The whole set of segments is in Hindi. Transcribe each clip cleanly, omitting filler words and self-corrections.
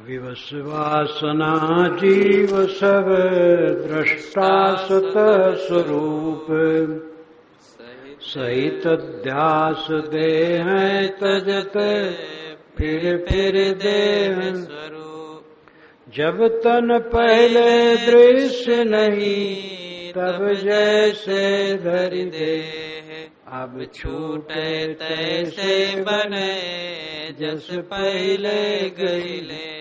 विवश वासना जीव सब दृष्टा सत स्वरूप, सहित ध्यास देह तजत फिर देह स्वरूप। जब तन पहले दृश्य नहीं, तब जैसे धरि देह, अब छूटे तैसे बने जस पहले गईले।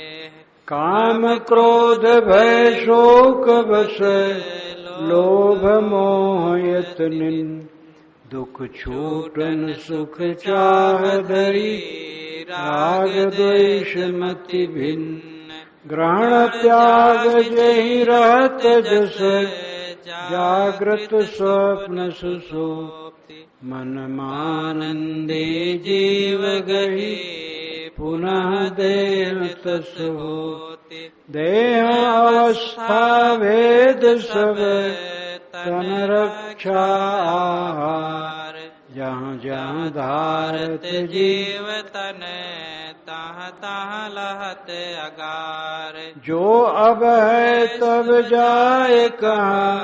काम क्रोध भय शोक बस, लोभ मोह यतनिन, दुख छूटन सुख चाह धरी, राग द्वेष मति भिन्न। ग्रहण त्याग जहि रहत जस, जागृत स्वप्न सुषुप्ति। मन मानंदी जीव गही, पुनः देह तस होति। देह अवस्था भेद सब, तन रक्षा आहार। जहाँ जहाँ धारत जीव तन, तहाँ तहाँ लहत अगार। जो अब है तब जाए कहाँ,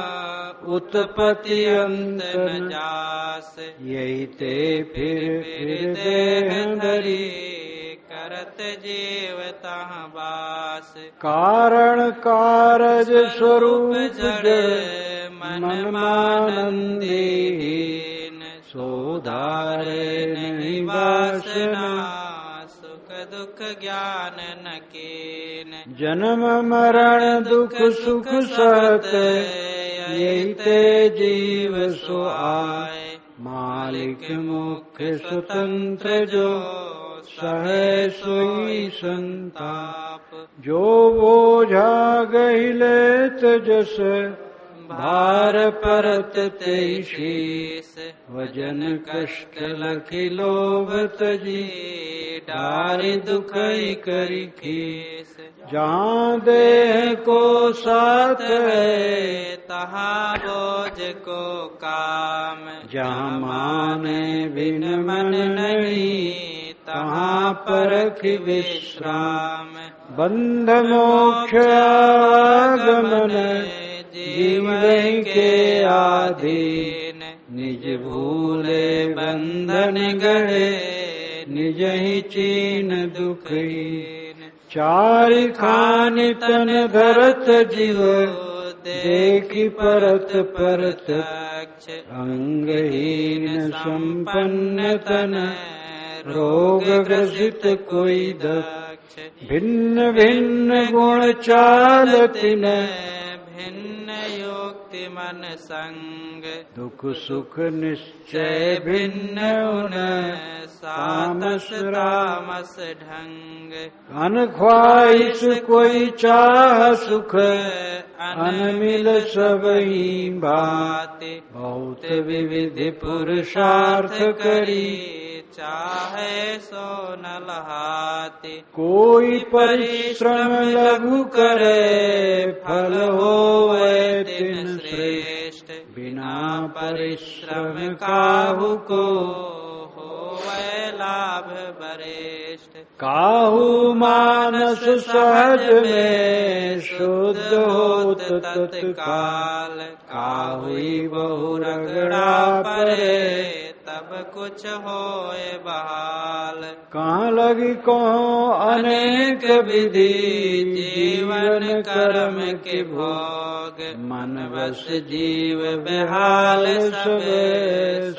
उत्पत्ति अंत न जास। यही ते फिर देह धरी, करत जीव तहाँ बास। कारण कारज स्वरूप जड़, मन मानंदीन। सोधारे नहीं वासना, सुख दुख ज्ञान न कीन। जन्म मरण दुख सुख सहत, यही ते जीव सो आए। मालिक मुख्य स्वतंत्र जो, सहे सोई संताप। जो बोझा गहिलेत जस, भार परत तेई शीस। वजन कष्ट लखि लोभ तजी, डारि दुखई करि खीस। जहाँ देह को साथ है, तहाँ बोझ को काम। जहाँ माने बिन मन नहीं, तहाँ परख विश्राम। बंध मोक्ष आगमन, जीवन के आधीन। निज भूले बंधन गए, निज ही चीन दुखहीन। चारि खानि तन धरत जीव, देखि परत परतक्ष। अंगहीन संपन्न तन, रोग ग्रसित कोई दक्ष। भिन्न भिन्न गुण चाल तिन, भिन्न योक्ति मन संग। दुख सुख निश्चय भिन्न उन, सामस तामस ढंग। अन ख्वाहिश कोई चाह सुख, अनमिल सबही भाति। बहुत विविधि पुरुषार्थ करी, चाहे सो न लहाति। कोई परिश्रम लघु करे, फल होवे तिन श्रेष्ठ। बिना परिश्रम काहू को, होवे लाभ वरिष्ठ। काहू मानस सहज में, शुद्ध होत तत्काल। काहुई बहु रगड़ा परे, तब कुछ होए बहाल। कहाँ लगी कहो अनेक विधि, जीवन कर्म के भोग। मन बस जीव बेहाल सब,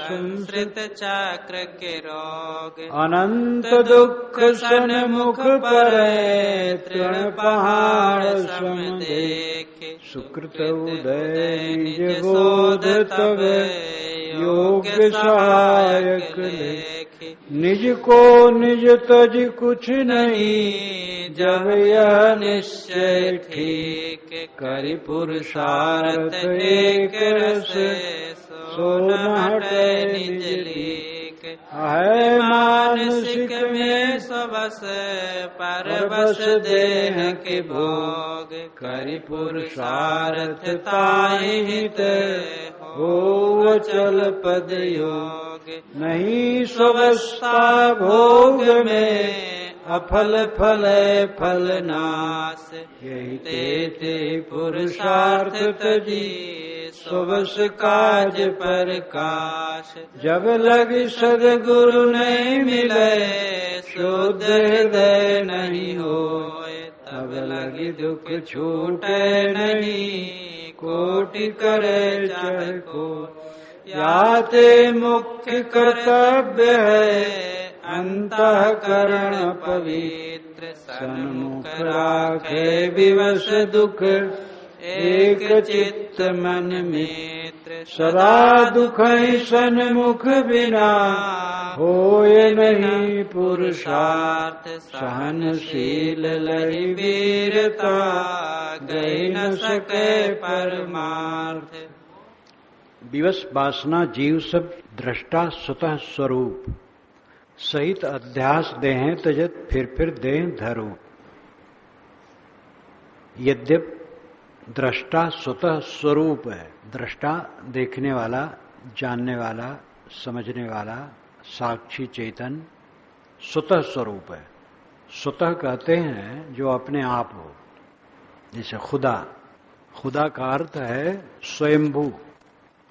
संसृत चक्र के रोग। अनंत दुख सन्मुख परे, तृण पहाड़ सम देखे। सुकृत उदय निज बोध तब, योग्य सहायक लेखे। निज को निज तज कुछ नहीं, जब यह निश्चय ठीक। करि पुरुषार्थ एक रस, सो न हटे निज लीक। है मानसिक में सबस, परबस देह के भोग। करि पुरुषार्थ ताहि हित, हो चल पद योग। नहीं स्ववस्था भोग में, अफल फले फल नाश। यही ते पुरुषार्थ तजी सुबस काज प्रकाश। जब लगी सदगुरु नहीं मिले शुद्ध हृदय नहीं होए। तब लगी दुख छूटे नहीं कोटि करे चाहे को। याते मुख्य कर्तव्य है अंतःकरण पवित्र। सन्मुख राखे विवश दुख एक चित्त मन मित्र। सदा दुख सन्मुख बिना होए नहीं पुरुषार्थ। सहनशील लई वीरता गई न सके परमार्थ। विवश वासना जीव सब दृष्टा स्वतः स्वरूप। सहित अध्यास देहें तजत फिर देह धरो। यद्यप दृष्टा स्वतः स्वरूप है। दृष्टा देखने वाला, जानने वाला, समझने वाला, साक्षी चेतन स्वतः स्वरूप है। स्वतः कहते हैं जो अपने आप हो। जैसे खुदा, खुदा का अर्थ है स्वयंभू,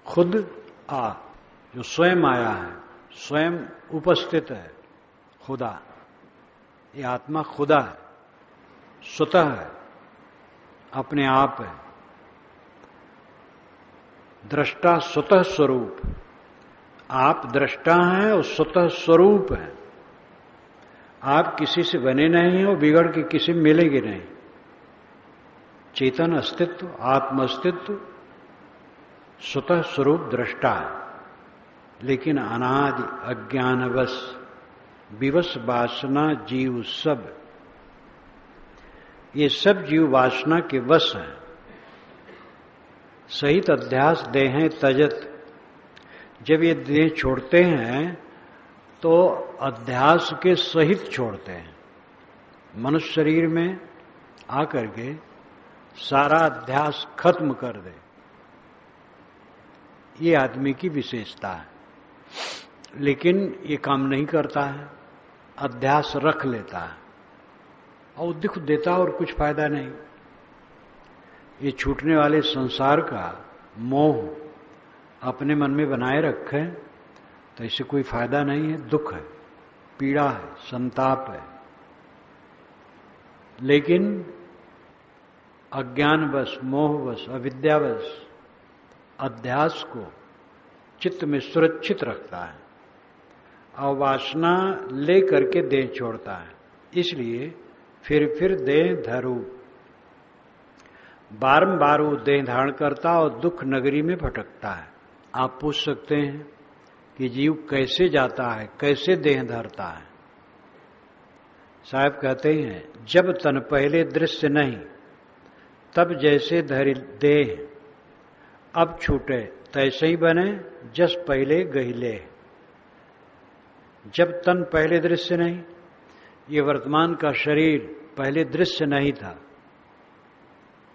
खुद आ, जो स्वयं आया है, स्वयं उपस्थित है। खुदा, ये आत्मा खुदा है, स्वतः है, अपने आप है। दृष्टा स्वतः स्वरूप, आप दृष्टा हैं और स्वतः स्वरूप हैं। आप किसी से बने नहीं हो, बिगड़ के किसी मिलेंगे नहीं। चेतन अस्तित्व, आत्म अस्तित्व स्वतः स्वरूप दृष्टा है। लेकिन अनादि अज्ञानवश विवश वासना जीव सब, ये सब जीव वासना के वश हैं। सहित अध्यास देहें तजत, जब ये देह छोड़ते हैं तो अध्यास के सहित छोड़ते हैं। मनुष्य शरीर में आकर के सारा अध्यास खत्म कर दे, ये आदमी की विशेषता है। लेकिन ये काम नहीं करता है, अध्यास रख लेता है और दुख देता और कुछ फायदा नहीं। ये छूटने वाले संसार का मोह अपने मन में बनाए रखे तो इससे कोई फायदा नहीं है, दुख है, पीड़ा है, संताप है। लेकिन अज्ञानवश, मोहवश, अविद्यावश अध्यास को चित्त में सुरक्षित रखता है और वासना ले करके देह छोड़ता है। इसलिए फिर देह धरू, बारंबार वो देह धारण करता और दुख नगरी में भटकता है। आप पूछ सकते हैं कि जीव कैसे जाता है, कैसे देह धरता है। साहब कहते हैं, जब तन पहले दृश्य नहीं तब जैसे धरि देह, अब छूटे तैसे ही बने जस पहले गहिले। जब तन पहले दृश्य नहीं, ये वर्तमान का शरीर पहले दृश्य नहीं था,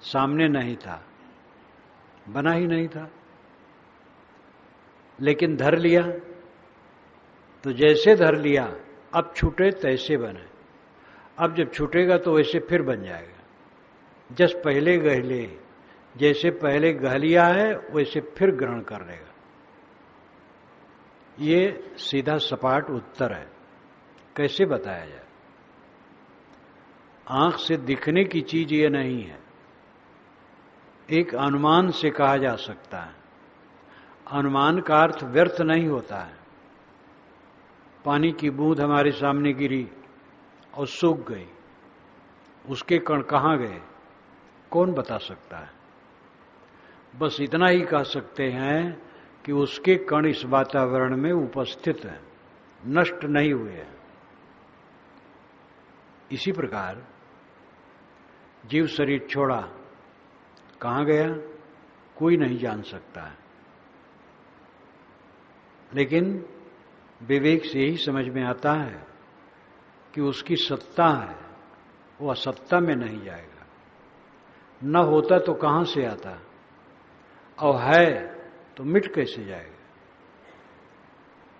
सामने नहीं था, बना ही नहीं था, लेकिन धर लिया तो जैसे धर लिया अब छूटे तैसे बने। अब जब छूटेगा तो वैसे फिर बन जाएगा। जस पहले गहले, जैसे पहले गह लिया है वैसे फिर ग्रहण कर लेगा। ये सीधा सपाट उत्तर है। कैसे बताया जाए? आंख से दिखने की चीज ये नहीं है, एक अनुमान से कहा जा सकता है। अनुमान का अर्थ व्यर्थ नहीं होता है। पानी की बूंद हमारे सामने गिरी और सूख गई, उसके कण कहाँ गए कौन बता सकता है? बस इतना ही कह सकते हैं कि उसके कण इस वातावरण में उपस्थित हैं, नष्ट नहीं हुए हैं। इसी प्रकार जीव शरीर छोड़ा, कहाँ गया कोई नहीं जान सकता है। लेकिन विवेक से ही समझ में आता है कि उसकी सत्ता है, वो असत्ता में नहीं जाएगा। न होता तो कहाँ से आता, और है तो मिट कैसे जाएगा?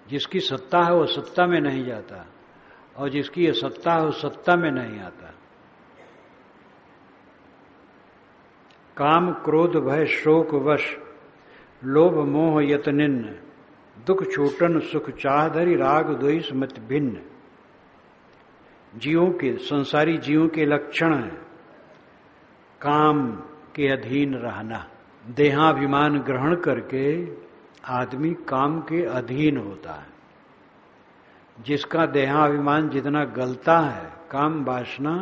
जिसकी सत्ता है वो सत्ता में नहीं जाता, और जिसकी ये सत्ता है उस सत्ता में नहीं आता। काम क्रोध भय शोक वश लोभ मोह यतनिन्न दुख छूटन सुख चाहधरी राग द्वेष मत भिन्न। जीवों के, संसारी जीवों के लक्षण है काम के अधीन रहना। देहाभिमान ग्रहण करके आदमी काम के अधीन होता है। जिसका देहाभिमान जितना गलता है, काम वासना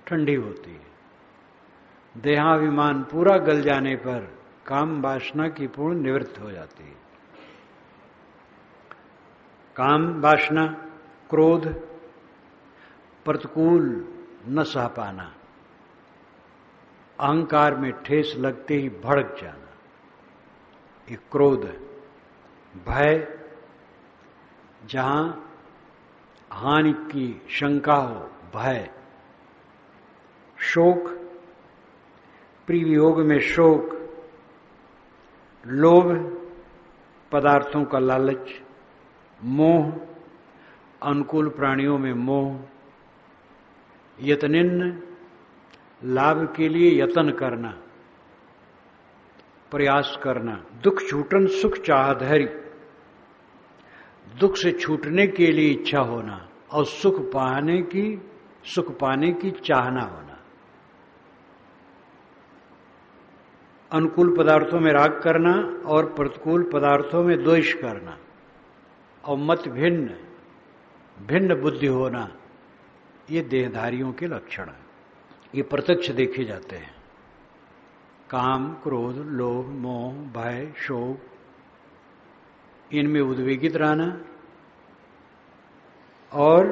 ठंडी होती है। देहाभिमान पूरा गल जाने पर काम वासना की पूर्ण निवृत्त हो जाती है। काम वासना, क्रोध, प्रतिकूल न सह पाना, अहंकार में ठेस लगते ही भड़क जाना, ये क्रोध है। भय, जहां हानि की शंका हो, भय। शोक, प्रिय वियोग में शोक। लोभ, पदार्थों का लालच। मोह, अनुकूल प्राणियों में मोह। यतनिन्न, लाभ के लिए यत्न करना, प्रयास करना। दुख छूटन सुख चाह धैर्य, दुख से छूटने के लिए इच्छा होना और सुख पाने की चाहना होना। अनुकूल पदार्थों में राग करना और प्रतिकूल पदार्थों में द्वेष करना और मत भिन्न, भिन्न बुद्धि होना, ये देहधारियों के लक्षण हैं। ये प्रत्यक्ष देखे जाते हैं। काम, क्रोध, लोभ, मोह, भय, शोक, इनमें उद्वेगित रहना और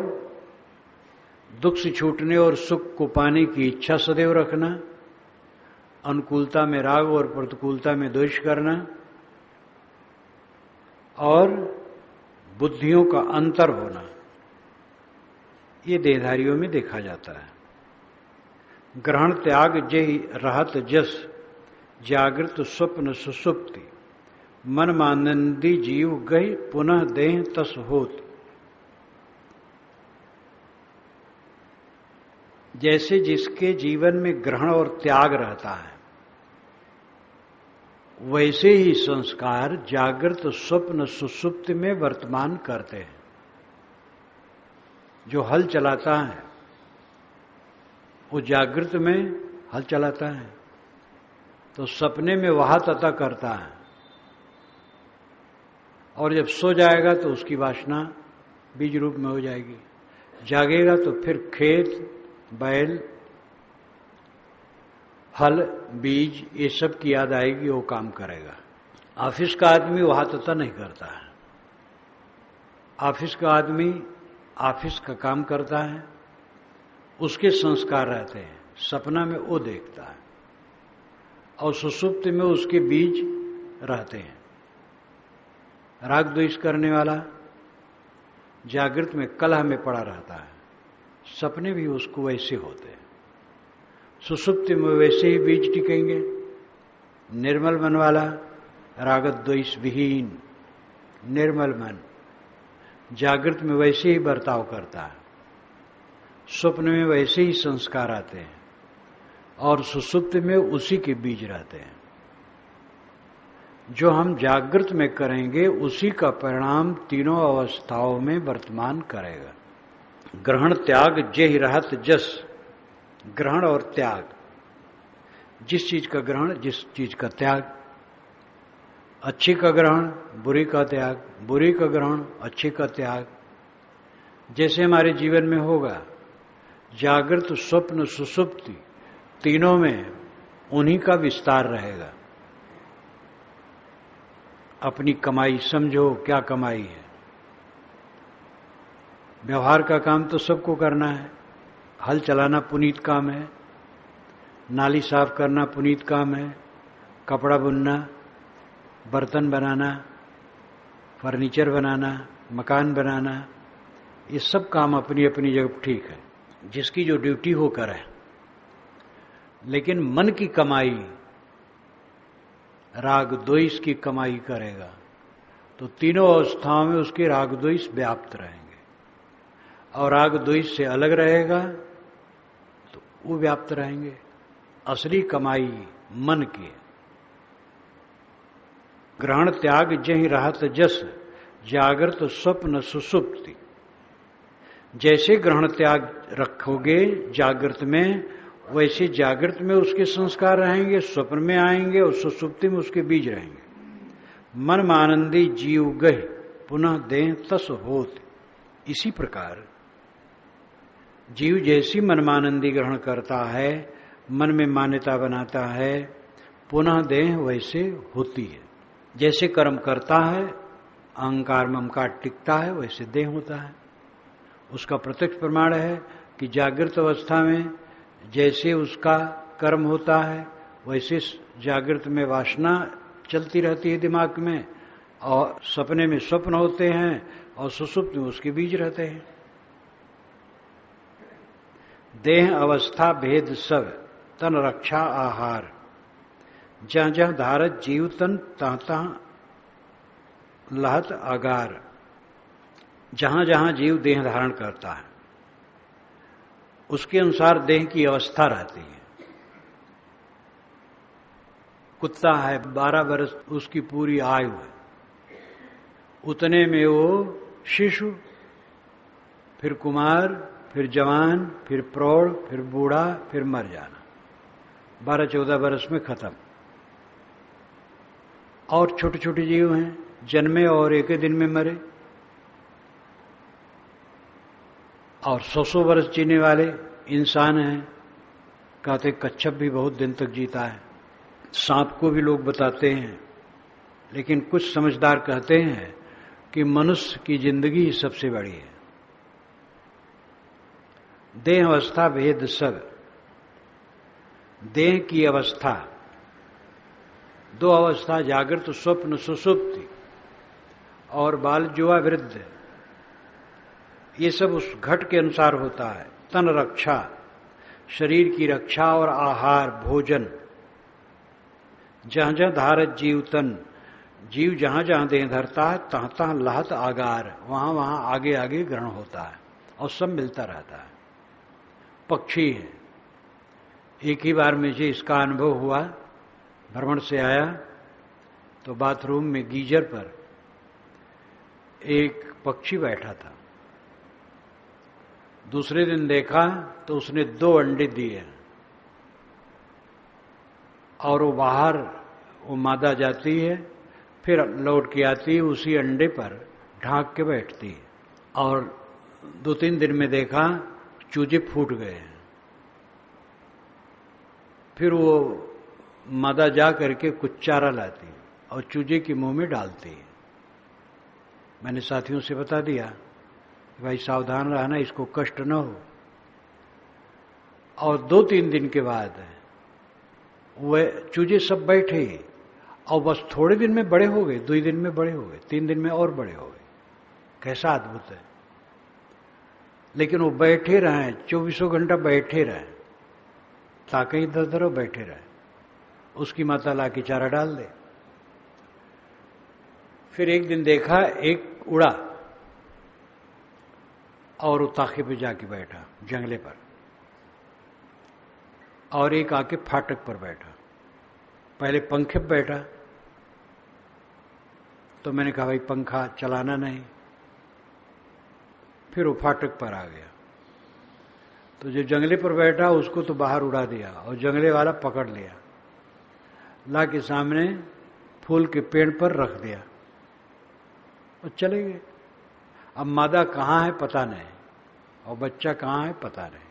दुख से छूटने और सुख को पाने की इच्छा सदैव रखना। अनुकूलता में राग और प्रतिकूलता में द्वेष करना और बुद्धियों का अंतर होना, ये देहधारियों में देखा जाता है। ग्रहण त्याग जय रहत जस, जागृत स्वप्न सुसुप्ति, मन मानंदी जीव गई पुनः देह तस होत। जैसे जिसके जीवन में ग्रहण और त्याग रहता है, वैसे ही संस्कार जागृत स्वप्न सुसुप्ति में वर्तमान करते हैं। जो हल चलाता है वो जागृत में हल चलाता है, तो सपने में वहा तथा करता है और जब सो जाएगा तो उसकी वासना बीज रूप में हो जाएगी। जागेगा तो फिर खेत, बैल, हल, बीज, ये सब की याद आएगी, वो काम करेगा। ऑफिस का आदमी वहा तथा नहीं करता है। ऑफिस का आदमी ऑफिस का काम करता है, उसके संस्कार रहते हैं, सपना में वो देखता है और सुसुप्ति में उसके बीज रहते हैं। राग द्वेष करने वाला जागृत में कलह में पड़ा रहता है, सपने भी उसको वैसे होते हैं। सुसुप्ति में वैसे ही बीज टिकेंगे। निर्मल मन वाला राग द्वेष विहीन निर्मल मन जागृत में वैसे ही बर्ताव करता है, स्वप्न में वैसे ही संस्कार आते हैं और सुसुप्ति में उसी के बीज रहते हैं। जो हम जागृत में करेंगे उसी का परिणाम तीनों अवस्थाओं में वर्तमान करेगा। ग्रहण त्याग जेहि रहत जस, ग्रहण और त्याग, जिस चीज का ग्रहण जिस चीज का त्याग। अच्छे का ग्रहण बुरे का त्याग, बुरे का ग्रहण अच्छे का त्याग। जैसे हमारे जीवन में होगा, जागृत स्वप्न सुसुप्ति तीनों में उन्हीं का विस्तार रहेगा। अपनी कमाई समझो, क्या कमाई है। व्यवहार का काम तो सबको करना है। हल चलाना पुनीत काम है, नाली साफ करना पुनीत काम है, कपड़ा बुनना, बर्तन बनाना, फर्नीचर बनाना, मकान बनाना, ये सब काम अपनी अपनी जगह ठीक है, जिसकी जो ड्यूटी हो करे। लेकिन मन की कमाई, राग द्वेष की कमाई करेगा तो तीनों अवस्थाओं में उसके राग द्वेष व्याप्त रहेंगे। और राग द्वेष से अलग रहेगा तो वो व्याप्त रहेंगे। असली कमाई मन की है। ग्रहण त्याग जहि रहत जस, जागृत स्वप्न सुसुप्ति। जैसे ग्रहण त्याग रखोगे जागृत में, वैसे जागृत में उसके संस्कार रहेंगे, स्वप्न में आएंगे और सुसुप्ति में उसके बीज रहेंगे। मन मानंदी जीव गह, पुनः देह तस होत। इसी प्रकार जीव जैसी मनमानंदी ग्रहण करता है, मन में मान्यता बनाता है, पुनः देह वैसे होती है। जैसे कर्म करता है, अहंकार ममकार टिकता है, वैसे देह होता है। उसका प्रत्यक्ष प्रमाण है कि जागृत अवस्था में जैसे उसका कर्म होता है, वैसे जागृत में वासना चलती रहती है दिमाग में, और सपने में स्वप्न होते हैं, और सुसुप्त में उसके बीज रहते हैं। देह अवस्था भेद सब, तन रक्षा आहार। जहाँ जहाँ धारत जीव तन, तहाँ तहाँ लहत आगार। जहां जहां जीव देह धारण करता है उसके अनुसार देह की अवस्था रहती है। कुत्ता है, 12 वर्ष उसकी पूरी आयु है, उतने में वो शिशु, फिर कुमार, फिर जवान, फिर प्रौढ़, फिर बूढ़ा, फिर मर जाना। 12-14 वर्ष में खत्म। और छोटे छोटे जीव हैं, जन्मे और एक ही दिन में मरे। और 100 वर्ष जीने वाले इंसान हैं। कहते कच्छप भी बहुत दिन तक जीता है, सांप को भी लोग बताते हैं। लेकिन कुछ समझदार कहते हैं कि मनुष्य की जिंदगी ही सबसे बड़ी है। देह अवस्था भेद सब। देह की अवस्था 2 अवस्था, जागृत स्वप्न सुसुप्ति और बाल जुआ वृद्ध, ये सब उस घट के अनुसार होता है। तन रक्षा, शरीर की रक्षा और आहार भोजन। जहां जहां धारत जीव तन, जीव जहां जहां देह धरता है, तहां तहां लहत आगार, वहां वहां आगे आगे ग्रहण होता है और सब मिलता रहता है। पक्षी है। एक ही बार मुझे इसका अनुभव हुआ। भ्रमण से आया तो बाथरूम में गीजर पर एक पक्षी बैठा था। दूसरे दिन देखा तो उसने 2 अंडे दिए और वो बाहर वो मादा जाती है, फिर लौट के आती है, उसी अंडे पर ढांक के बैठती है। और 2-3 दिन में देखा चूजे फूट गए हैं। फिर वो मादा जा करके कुछ चारा लाती है और चूजे के मुंह में डालती है। मैंने साथियों से बता दिया कि भाई सावधान रहना, इसको कष्ट न हो। और 2-3 दिन के बाद वह चूजे सब बैठे और बस थोड़े दिन में बड़े हो गए, 2 दिन में बड़े हो गए, 3 दिन में और बड़े हो गए। कैसा अद्भुत है। लेकिन वो बैठे रहे, 24 घंटा बैठे रहे, ताकि इधर उधर बैठे रहे। उसकी माता ला के चारा डाल दे। फिर एक दिन देखा एक उड़ा और वो ताखे पे जाके बैठा जंगले पर, और एक आके फाटक पर बैठा। पहले पंखे पर बैठा तो मैंने कहा भाई पंखा चलाना नहीं। फिर वो फाटक पर आ गया तो जो जंगले पर बैठा उसको तो बाहर उड़ा दिया और जंगले वाला पकड़ लिया, ला के सामने फूल के पेड़ पर रख दिया और चले गए। अब मादा कहाँ है पता नहीं और बच्चा कहाँ है पता नहीं।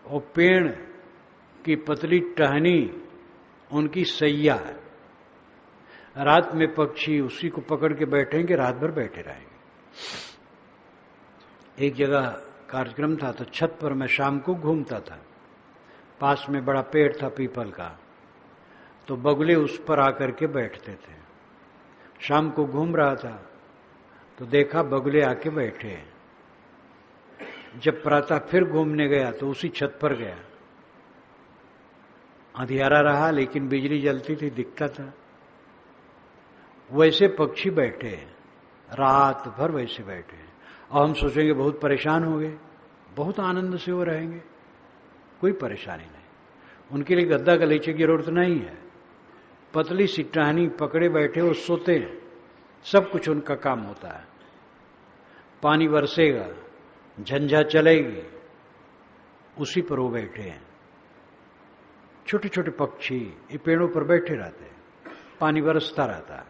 और पेड़ की पतली टहनी उनकी सैया है। रात में पक्षी उसी को पकड़ के बैठेंगे, रात भर बैठे रहेंगे। एक जगह कार्यक्रम था तो छत पर मैं शाम को घूमता था। पास में बड़ा पेड़ था पीपल का, तो बगुले उस पर आकर के बैठते थे। शाम को घूम रहा था तो देखा बगुले आके बैठे। जब प्रातः फिर घूमने गया तो उसी छत पर गया। अंधियारा रहा लेकिन बिजली जलती थी, दिखता था। वैसे पक्षी बैठे, रात भर वैसे बैठे। और हम सोचेंगे बहुत परेशान हो गए, बहुत आनंद से वो रहेंगे, कोई परेशानी नहीं। उनके लिए गद्दा गलीचे की जरूरत नहीं है, पतली सी टहनी पकड़े बैठे वो सोते हैं, सब कुछ उनका काम होता है। पानी बरसेगा, झंझा चलेगी, उसी पर वो बैठे हैं। छोटे छोटे पक्षी ये पेड़ों पर बैठे रहते हैं, पानी बरसता रहता है,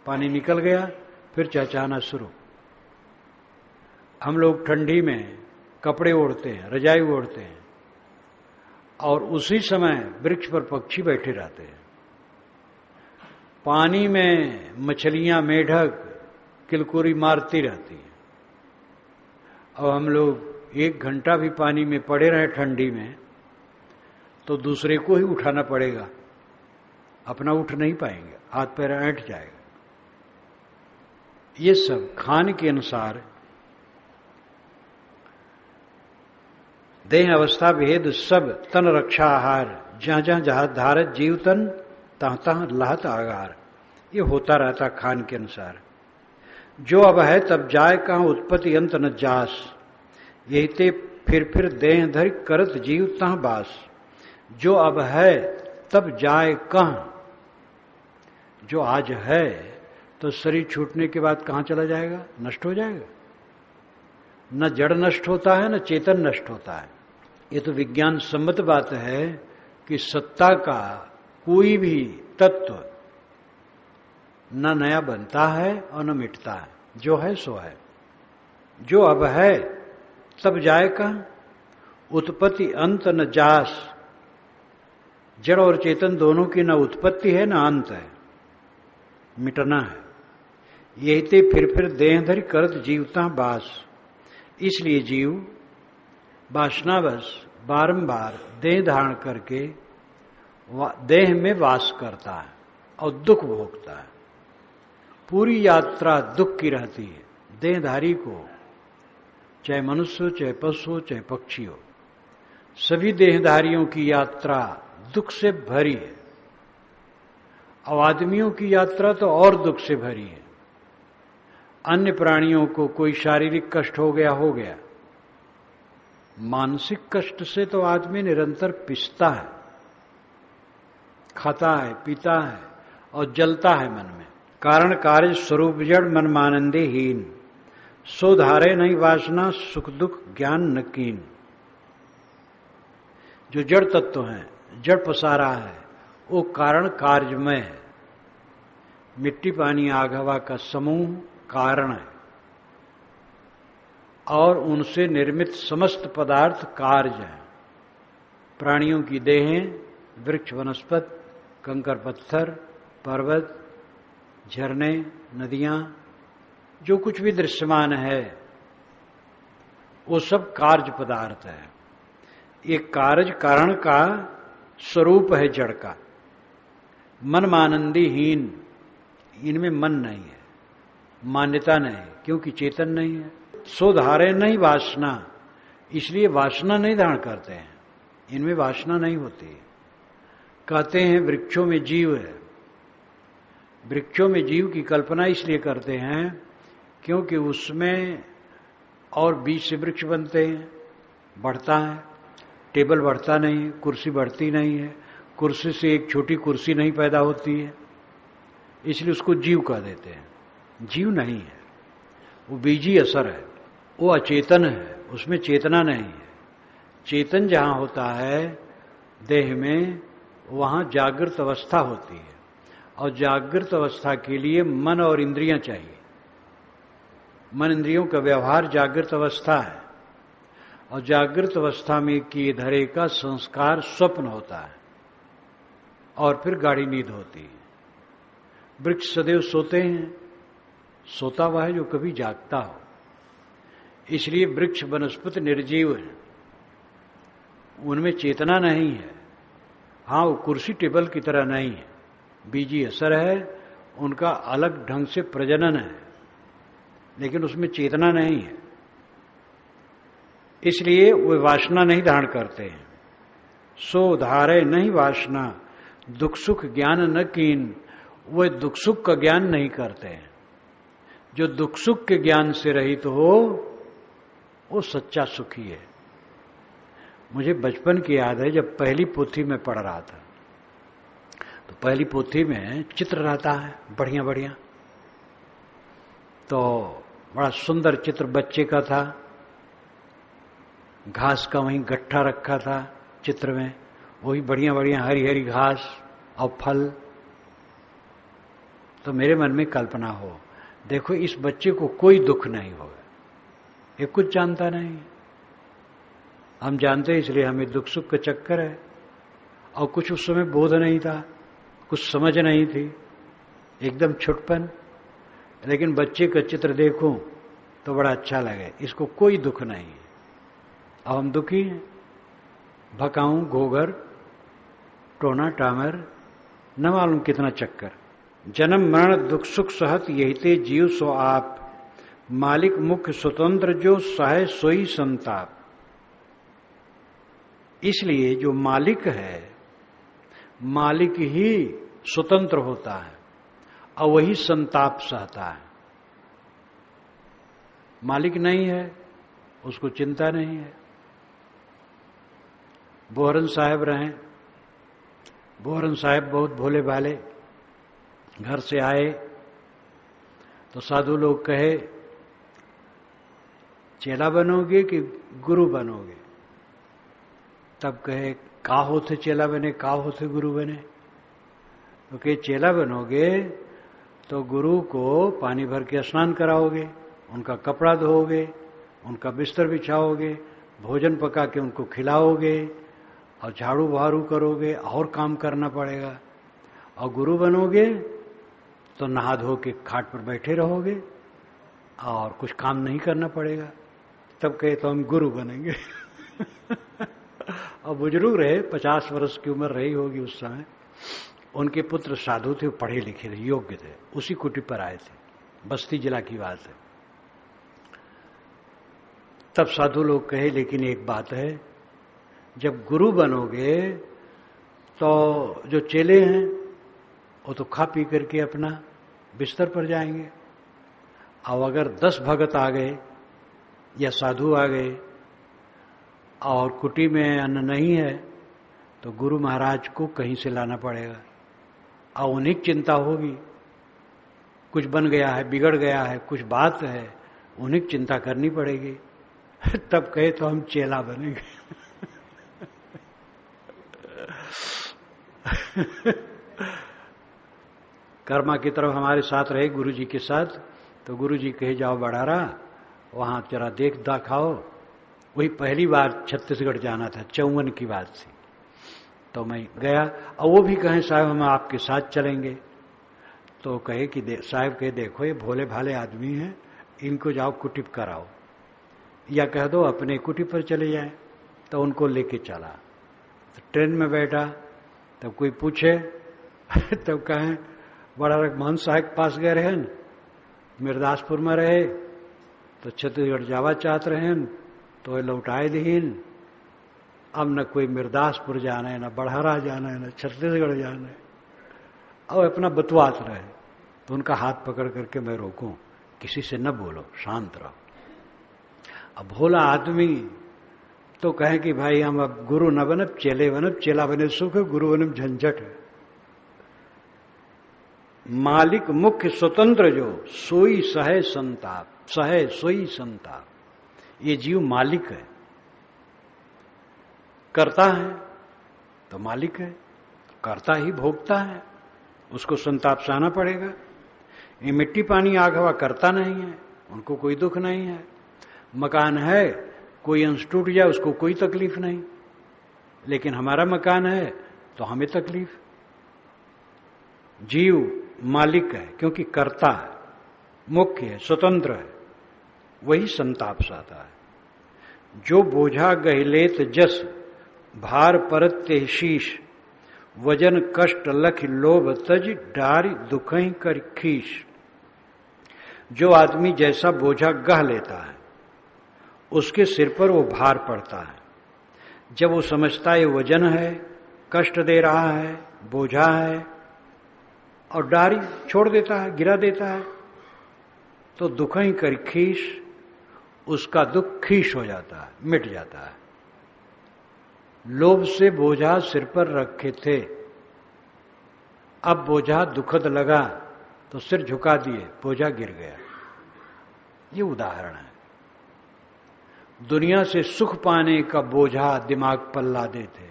पानी निकल गया फिर चहचहाना शुरू। हम लोग ठंडी में कपड़े ओढ़ते हैं, रजाई ओढ़ते हैं, और उसी समय वृक्ष पर पक्षी बैठे रहते हैं। पानी में मछलियां, मेढक, किलकुरी मारती रहती हैं। अब हम लोग 1 घंटा भी पानी में पड़े रहे ठंडी में तो दूसरे को ही उठाना पड़ेगा, अपना उठ नहीं पाएंगे, हाथ पैर ऐंठ जाएगा। ये सब खान के अनुसार देह अवस्था भेद सब तन रक्षा आहार, जहां जहां जहां धारत जीव तन तहां तहां लहत आगार, ये होता रहता खान के अनुसार। जो अब है तब जाए कहां उत्पत्ति अंत न जास, यही ते फिर देह धरि करत जीव तहां बास। जो अब है तब जाए कहां, जो आज है तो शरीर छूटने के बाद कहां चला जाएगा, नष्ट हो जाएगा। न जड़ नष्ट होता है न चेतन नष्ट होता है। ये तो विज्ञान सम्मत बात है कि सत्ता का कोई भी तत्व न नया बनता है और न मिटता है, जो है सो है। जो अब है तब जाए कहां, उत्पत्ति अंत न जास। जड़ और चेतन दोनों की न उत्पत्ति है न अंत है, मिटना है। यही ते फिर देह धरि करत जीवता बास। इसलिए जीव वासनावश बारंबार देह धारण करके देह में वास करता है और दुख भोगता है। पूरी यात्रा दुख की रहती है देहधारी को, चाहे मनुष्य हो, चाहे पशु हो, चाहे पक्षी हो। सभी देहधारियों की यात्रा दुख से भरी है। अब आदमियों की यात्रा तो और दुख से भरी है। अन्य प्राणियों को कोई शारीरिक कष्ट हो गया, मानसिक कष्ट से तो आदमी निरंतर पिसता है, खाता है, पीता है और जलता है मन में। कारण कार्य स्वरूप जड़ मन मानंदे हीन, सो धारे नहीं वासना सुख दुख ज्ञान नकीन। जो जड़ तत्व है, जड़ पसारा है, वो कारण कार्यमय है। मिट्टी पानी आग हवा का समूह कारण है और उनसे निर्मित समस्त पदार्थ कार्य हैं। प्राणियों की देहें, वृक्ष वनस्पत, कंकर पत्थर, पर्वत, झरने, नदियां, जो कुछ भी दृश्यमान है वो सब कार्य पदार्थ है। ये कार्य कारण का स्वरूप है जड़ का। मन मानंदीहीन, इनमें मन नहीं है, मान्यता नहीं, क्योंकि चेतन नहीं है। सो धारे नहीं वासना, इसलिए वासना नहीं धारण करते हैं, इनमें वासना नहीं होती। कहते हैं वृक्षों में जीव है। वृक्षों में जीव की कल्पना इसलिए करते हैं क्योंकि उसमें और बीज से वृक्ष बनते हैं, बढ़ता है। टेबल बढ़ता नहीं है, कुर्सी बढ़ती नहीं है, कुर्सी से एक छोटी कुर्सी नहीं पैदा होती है, इसलिए उसको जीव कह देते हैं। जीव नहीं है, वो बीजी असर है, वो अचेतन है, उसमें चेतना नहीं है। चेतन जहां होता है देह में, वहां जागृत अवस्था होती है, और जागृत अवस्था के लिए मन और इंद्रियां चाहिए। मन इंद्रियों का व्यवहार जागृत अवस्था है, और जागृत अवस्था में किए धरे का संस्कार स्वप्न होता है और फिर गाढ़ी नींद होती है। वृक्ष सदैव सोते हैं, सोता हुआ है जो कभी जागता हो। इसलिए वृक्ष वनस्पति निर्जीव है, उनमें चेतना नहीं है। हाँ, वो कुर्सी टेबल की तरह नहीं है, बीजी असर है, उनका अलग ढंग से प्रजनन है, लेकिन उसमें चेतना नहीं है। इसलिए वे वासना नहीं धारण करते हैं। सो धारे नहीं वासना, दुख सुख ज्ञान न कीन, वे दुख सुख का ज्ञान नहीं करते हैं। जो दुख सुख के ज्ञान से रहित हो वो सच्चा सुखी है। मुझे बचपन की याद है, जब पहली पोथी में पढ़ रहा था तो पहली पोथी में चित्र रहता है बढ़िया बढ़िया, तो बड़ा सुंदर चित्र बच्चे का था, घास का वहीं गट्ठा रखा था चित्र में, वही बढ़िया बढ़िया हरी हरी घास और फल। तो मेरे मन में कल्पना हो, देखो इस बच्चे को कोई दुख नहीं होगा, ये कुछ जानता नहीं, हम जानते हैं इसलिए हमें दुख सुख का चक्कर है। और कुछ उस समय बोध नहीं था, कुछ समझ नहीं थी, एकदम छुटपन। लेकिन बच्चे का चित्र देखूं तो बड़ा अच्छा लगे, इसको कोई दुख नहीं है। अब हम दुखी हैं, भकाऊं घोगर टोना टामर, न मालूम कितना चक्कर। जन्म मरण दुख सुख सहत यही ते जीव सो आप, मालिक मुख्य स्वतंत्र जो सहे सोई संताप। इसलिए जो मालिक है, मालिक ही स्वतंत्र होता है और वही संताप सहता है। मालिक नहीं है, उसको चिंता नहीं है। बोहरन साहब रहे, बोहरन साहब बहुत भोले भाले, घर से आए तो साधु लोग कहे चेला बनोगे कि गुरु बनोगे? तब कहे का होते चेला बने, का होते गुरु बने? तो कहे चेला बनोगे तो गुरु को पानी भर के स्नान कराओगे, उनका कपड़ा धोओगे, उनका बिस्तर बिछाओगे, भोजन पका के उनको खिलाओगे और झाड़ू बहारू करोगे, और काम करना पड़ेगा। और गुरु बनोगे तो नहा धो के खाट पर बैठे रहोगे और कुछ काम नहीं करना पड़ेगा। तब कहे तो हम गुरु बनेंगे। और बुजुर्ग रहे, 50 वर्ष की उम्र रही होगी उस समय। उनके पुत्र साधु थे, पढ़े लिखे थे, योग्य थे, उसी कुटी पर आए थे, बस्ती जिला की बात है। तब साधु लोग कहे लेकिन एक बात है, जब गुरु बनोगे तो जो चेले हैं वो तो खा पी करके अपना बिस्तर पर जाएंगे, और अगर 10 भगत आ गए या साधु आ गए और कुटी में अन्न नहीं है तो गुरु महाराज को कहीं से लाना पड़ेगा, और उन्हीं की चिंता होगी, कुछ बन गया है, बिगड़ गया है, कुछ बात है, उन्हीं की चिंता करनी पड़ेगी। तब कहे तो हम चेला बनेंगे। कर्मा की तरफ हमारे साथ रहे गुरु जी के साथ, तो गुरु जी कहे जाओ बड़ारा, वहां जरा देख दाखाओ। वही पहली बार छत्तीसगढ़ जाना था, 54 की बात थी। तो मैं गया, और वो भी कहें साहब हम आपके साथ चलेंगे। तो कहे कि साहब कहे देखो ये भोले भाले आदमी हैं, इनको जाओ कुटी कराओ, या कह दो अपने कुटी पर चले जाएं। तो उनको लेके चला, तो ट्रेन में बैठा, तब कोई पूछे तब कहें बड़ा रघुमान साहब के पास गए रहे, मिर्दासपुर में रहे तो छत्तीसगढ़ जावा चाहत रहे तो लौटाए दीन। अब न कोई मिर्दासपुर जाना है, न बढ़हरा जाना है, न छत्तीसगढ़ जाना है, और अपना बतवात रहे। तो उनका हाथ पकड़ करके मैं रोकूं, किसी से न बोलो, शांत रहो। अब भोला आदमी तो कहे कि भाई हम अब गुरु न बनब, चेले बनब, चेला बने सुख है, गुरु बनब झंझट है। मालिक मुख्य स्वतंत्र जो सोई सहे संताप, सहे सोई संताप। ये जीव मालिक है, करता है तो मालिक है, करता ही भोगता है, उसको संताप सहना पड़ेगा। ये मिट्टी पानी आग हवा करता नहीं है, उनको कोई दुख नहीं है। मकान है, कोई अंश टूट जाए उसको कोई तकलीफ नहीं, लेकिन हमारा मकान है तो हमें तकलीफ। जीव मालिक है क्योंकि करता है, मुख्य है, स्वतंत्र है, वही संताप सहता है। जो बोझा गहलेत जस भार परत्य शीश, वजन कष्ट लख लोभ तज डारी दुखई कर खीश। जो आदमी जैसा बोझा गह लेता है उसके सिर पर वो भार पड़ता है। जब वो समझता है वजन है, कष्ट दे रहा है, बोझा है, और डारी छोड़ देता है, गिरा देता है, तो दुखई कर खीश, उसका दुख खीश हो जाता है, मिट जाता है। लोभ से बोझा सिर पर रखे थे, अब बोझा दुखद लगा तो सिर झुका दिए, बोझा गिर गया। ये उदाहरण है। दुनिया से सुख पाने का बोझा दिमाग पर लादे थे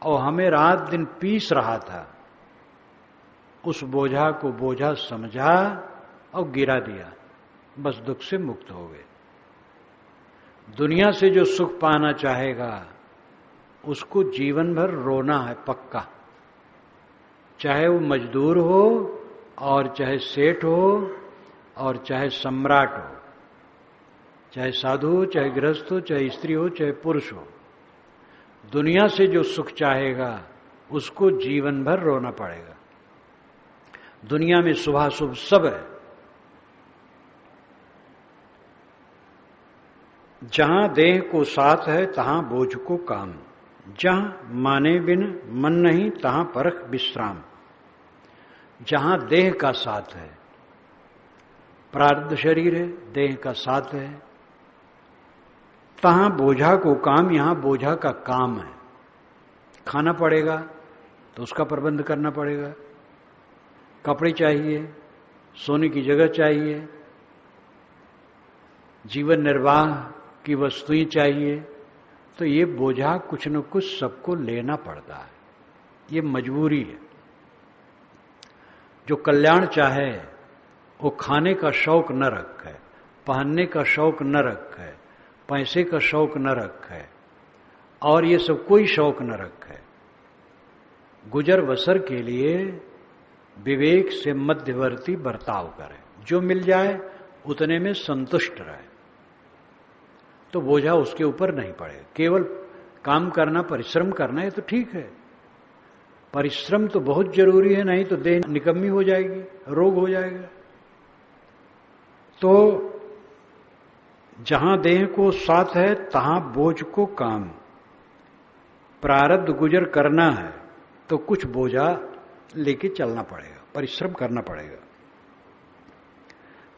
और हमें रात दिन पीस रहा था, उस बोझा को बोझा समझा और गिरा दिया, बस दुख से मुक्त हो गए। दुनिया से जो सुख पाना चाहेगा उसको जीवन भर रोना है पक्का, चाहे वो मजदूर हो और चाहे सेठ हो और चाहे सम्राट हो, चाहे साधु हो, चाहे गृहस्थ हो, चाहे स्त्री हो, चाहे पुरुष हो। दुनिया से जो सुख चाहेगा उसको जीवन भर रोना पड़ेगा। दुनिया में शुभाशुभ सब है। जहां देह को साथ है तहां बोझ को काम, जहां माने बिन मन नहीं तहां परख विश्राम। जहां देह का साथ है, प्रारब्ध शरीर है, देह का साथ है, तहां बोझा को काम, यहां बोझा का काम है। खाना पड़ेगा तो उसका प्रबंध करना पड़ेगा, कपड़े चाहिए, सोने की जगह चाहिए, जीवन निर्वाह की वस्तुएं चाहिए, तो ये बोझा कुछ न कुछ सबको लेना पड़ता है, ये मजबूरी है। जो कल्याण चाहे वो खाने का शौक न रखे, पहनने का शौक न रखे, पैसे का शौक न रखे और ये सब कोई शौक न रखे। गुजर बसर के लिए विवेक से मध्यवर्ती बर्ताव करे, जो मिल जाए उतने में संतुष्ट रहे, तो बोझा उसके ऊपर नहीं पड़ेगा। केवल काम करना, परिश्रम करना है तो ठीक है, परिश्रम तो बहुत जरूरी है, नहीं तो देह निकम्मी हो जाएगी, रोग हो जाएगा। तो जहां देह को साथ है तहां बोझ को काम। प्रारब्ध गुजर करना है तो कुछ बोझा लेके चलना पड़ेगा, परिश्रम करना पड़ेगा।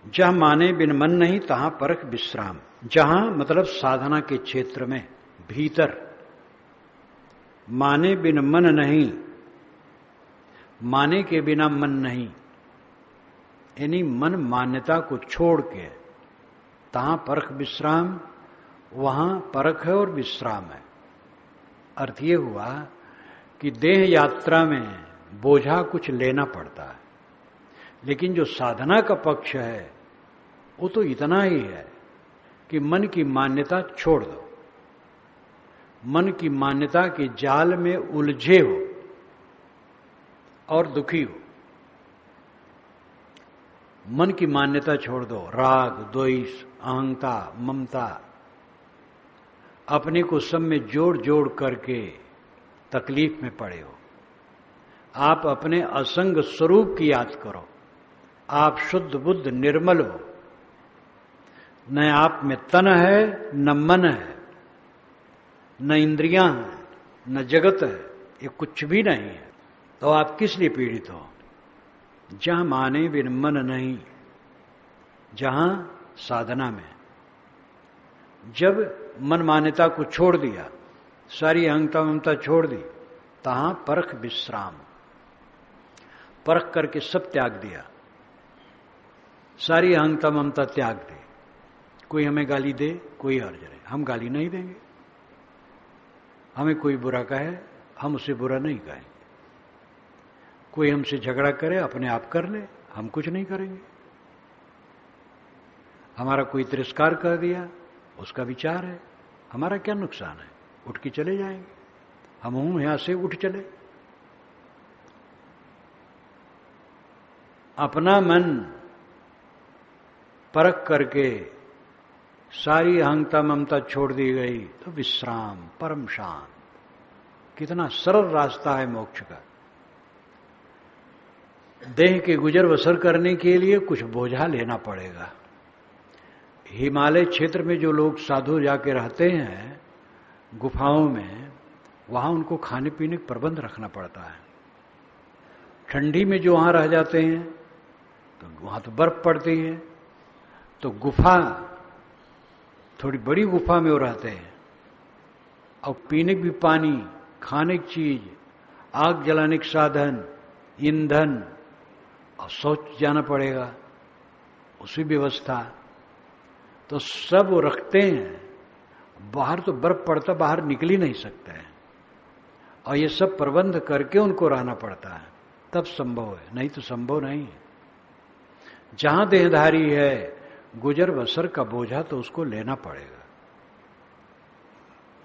जहां माने बिन मन नहीं तहां परख विश्राम। जहां मतलब साधना के क्षेत्र में भीतर, माने बिन मन नहीं, माने के बिना मन नहीं, यानी मन मान्यता को छोड़ के तहां परख विश्राम, वहां परख है और विश्राम है। अर्थ ये हुआ कि देह यात्रा में बोझा कुछ लेना पड़ता है, लेकिन जो साधना का पक्ष है वो तो इतना ही है कि मन की मान्यता छोड़ दो, मन की मान्यता के जाल में उलझे हो और दुखी हो। मन की मान्यता छोड़ दो, राग, द्वेष, अहंता, ममता, अपने को सब में जोड़ जोड़ करके तकलीफ में पड़े हो। आप अपने असंग स्वरूप की याद करो, आप शुद्ध बुद्ध निर्मल हो, न आप में तन है न मन है, न इंद्रियां हैं न जगत है, ये कुछ भी नहीं है, तो आप किस लिए पीड़ित हो? जहां माने बिन मन नहीं, जहां साधना में जब मन मान्यता को छोड़ दिया, सारी अहंता ममता छोड़ दी, तहां परख विश्राम। परख करके सब त्याग दिया, सारी अहंता ममता त्याग दी। कोई हमें गाली दे, कोई हर्ज नहीं, हम गाली नहीं देंगे। हमें कोई बुरा कहे, हम उसे बुरा नहीं कहेंगे। कोई हमसे झगड़ा करे, अपने आप कर ले, हम कुछ नहीं करेंगे। हमारा कोई तिरस्कार कर दिया, उसका विचार है, हमारा क्या नुकसान है, उठ के चले जाएंगे। हम हूं यहां से उठ चले। अपना मन परख करके सारी अहंता ममता छोड़ दी गई तो विश्राम, परम शांत। कितना सरल रास्ता है मोक्ष का। देह के गुजर बसर करने के लिए कुछ बोझा लेना पड़ेगा। हिमालय क्षेत्र में जो लोग साधु जाके रहते हैं गुफाओं में, वहां उनको खाने पीने का प्रबंध रखना पड़ता है। ठंडी में जो वहां रह जाते हैं तो वहां तो बर्फ पड़ती है, तो गुफा थोड़ी बड़ी गुफा में वो रहते हैं, और पीने की भी पानी, खाने की चीज, आग जलाने के साधन, ईंधन, और शौच जाना पड़ेगा, उसी व्यवस्था, तो सब वो रखते हैं। बाहर तो बर्फ पड़ता, बाहर निकल ही नहीं सकते हैं, और ये सब प्रबंध करके उनको रहना पड़ता है, तब संभव है, नहीं तो संभव नहीं है। जहां देहधारी है, गुजर बसर का बोझा तो उसको लेना पड़ेगा।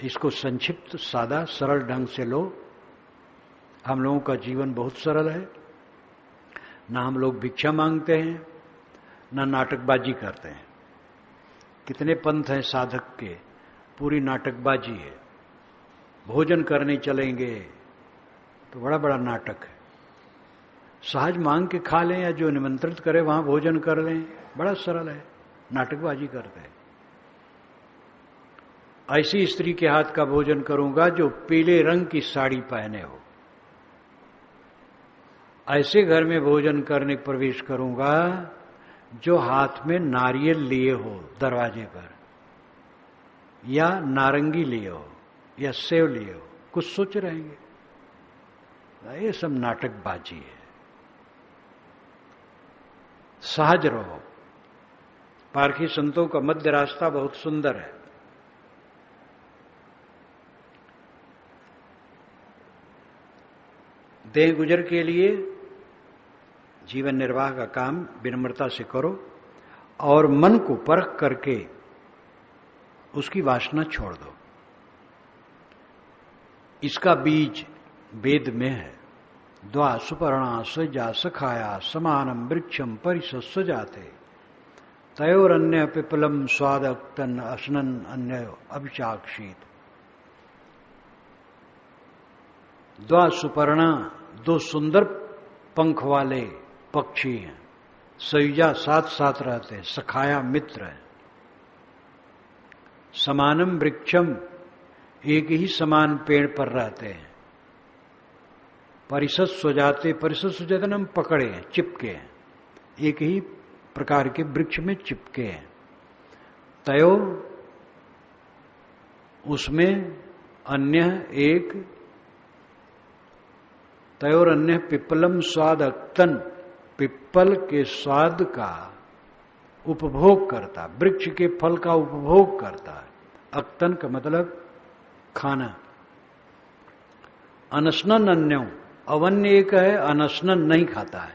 इसको संक्षिप्त, सादा, सरल ढंग से लो। हम लोगों का जीवन बहुत सरल है, ना हम लोग भिक्षा मांगते हैं, ना नाटकबाजी करते हैं। कितने पंथ हैं साधक के, पूरी नाटकबाजी है। भोजन करने चलेंगे तो बड़ा बड़ा नाटक है। सहज मांग के खा लें या जो निमंत्रित करे वहां भोजन कर लें, बड़ा सरल है, नाटकबाजी करते हैं। ऐसी स्त्री के हाथ का भोजन करूंगा जो पीले रंग की साड़ी पहने हो, ऐसे घर में भोजन करने प्रवेश करूंगा जो हाथ में नारियल लिए हो दरवाजे पर, या नारंगी लिए हो, या सेव लिए हो। कुछ सोच रहेंगे, ये सब नाटकबाजी है। सहज रहो। पारखी संतों का मध्य रास्ता बहुत सुंदर है। देह गुजर के लिए जीवन निर्वाह का काम विनम्रता से करो, और मन को परख करके उसकी वासना छोड़ दो। इसका बीज वेद में है। द्वा सुपर्णा सजा सखाया समानम वृक्षम परिसस्व जाते तयोरन्य पिपलम स्वादक्तन असनन अन्य अभिचाक्षित। द्वा सुपर्णा, दो सुंदर पंख वाले पक्षी हैं, सयुजा साथ साथ रहते हैं, सखाया मित्र है। समानम वृक्षम, एक ही समान पेड़ पर रहते हैं। परिषद सुजाते, परिषद सुजाते हम पकड़े हैं, चिपके हैं, एक ही प्रकार के वृक्ष में चिपके हैं। तयो, उसमें अन्य एक, तयोर अन्य पिप्पलम स्वाद अक्तन, पिप्पल के स्वाद का उपभोग करता, वृक्ष के फल का उपभोग करता है। अक्तन का मतलब खाना। अनशनन अन्यो, अवन्य एक है, अनशनन नहीं खाता है,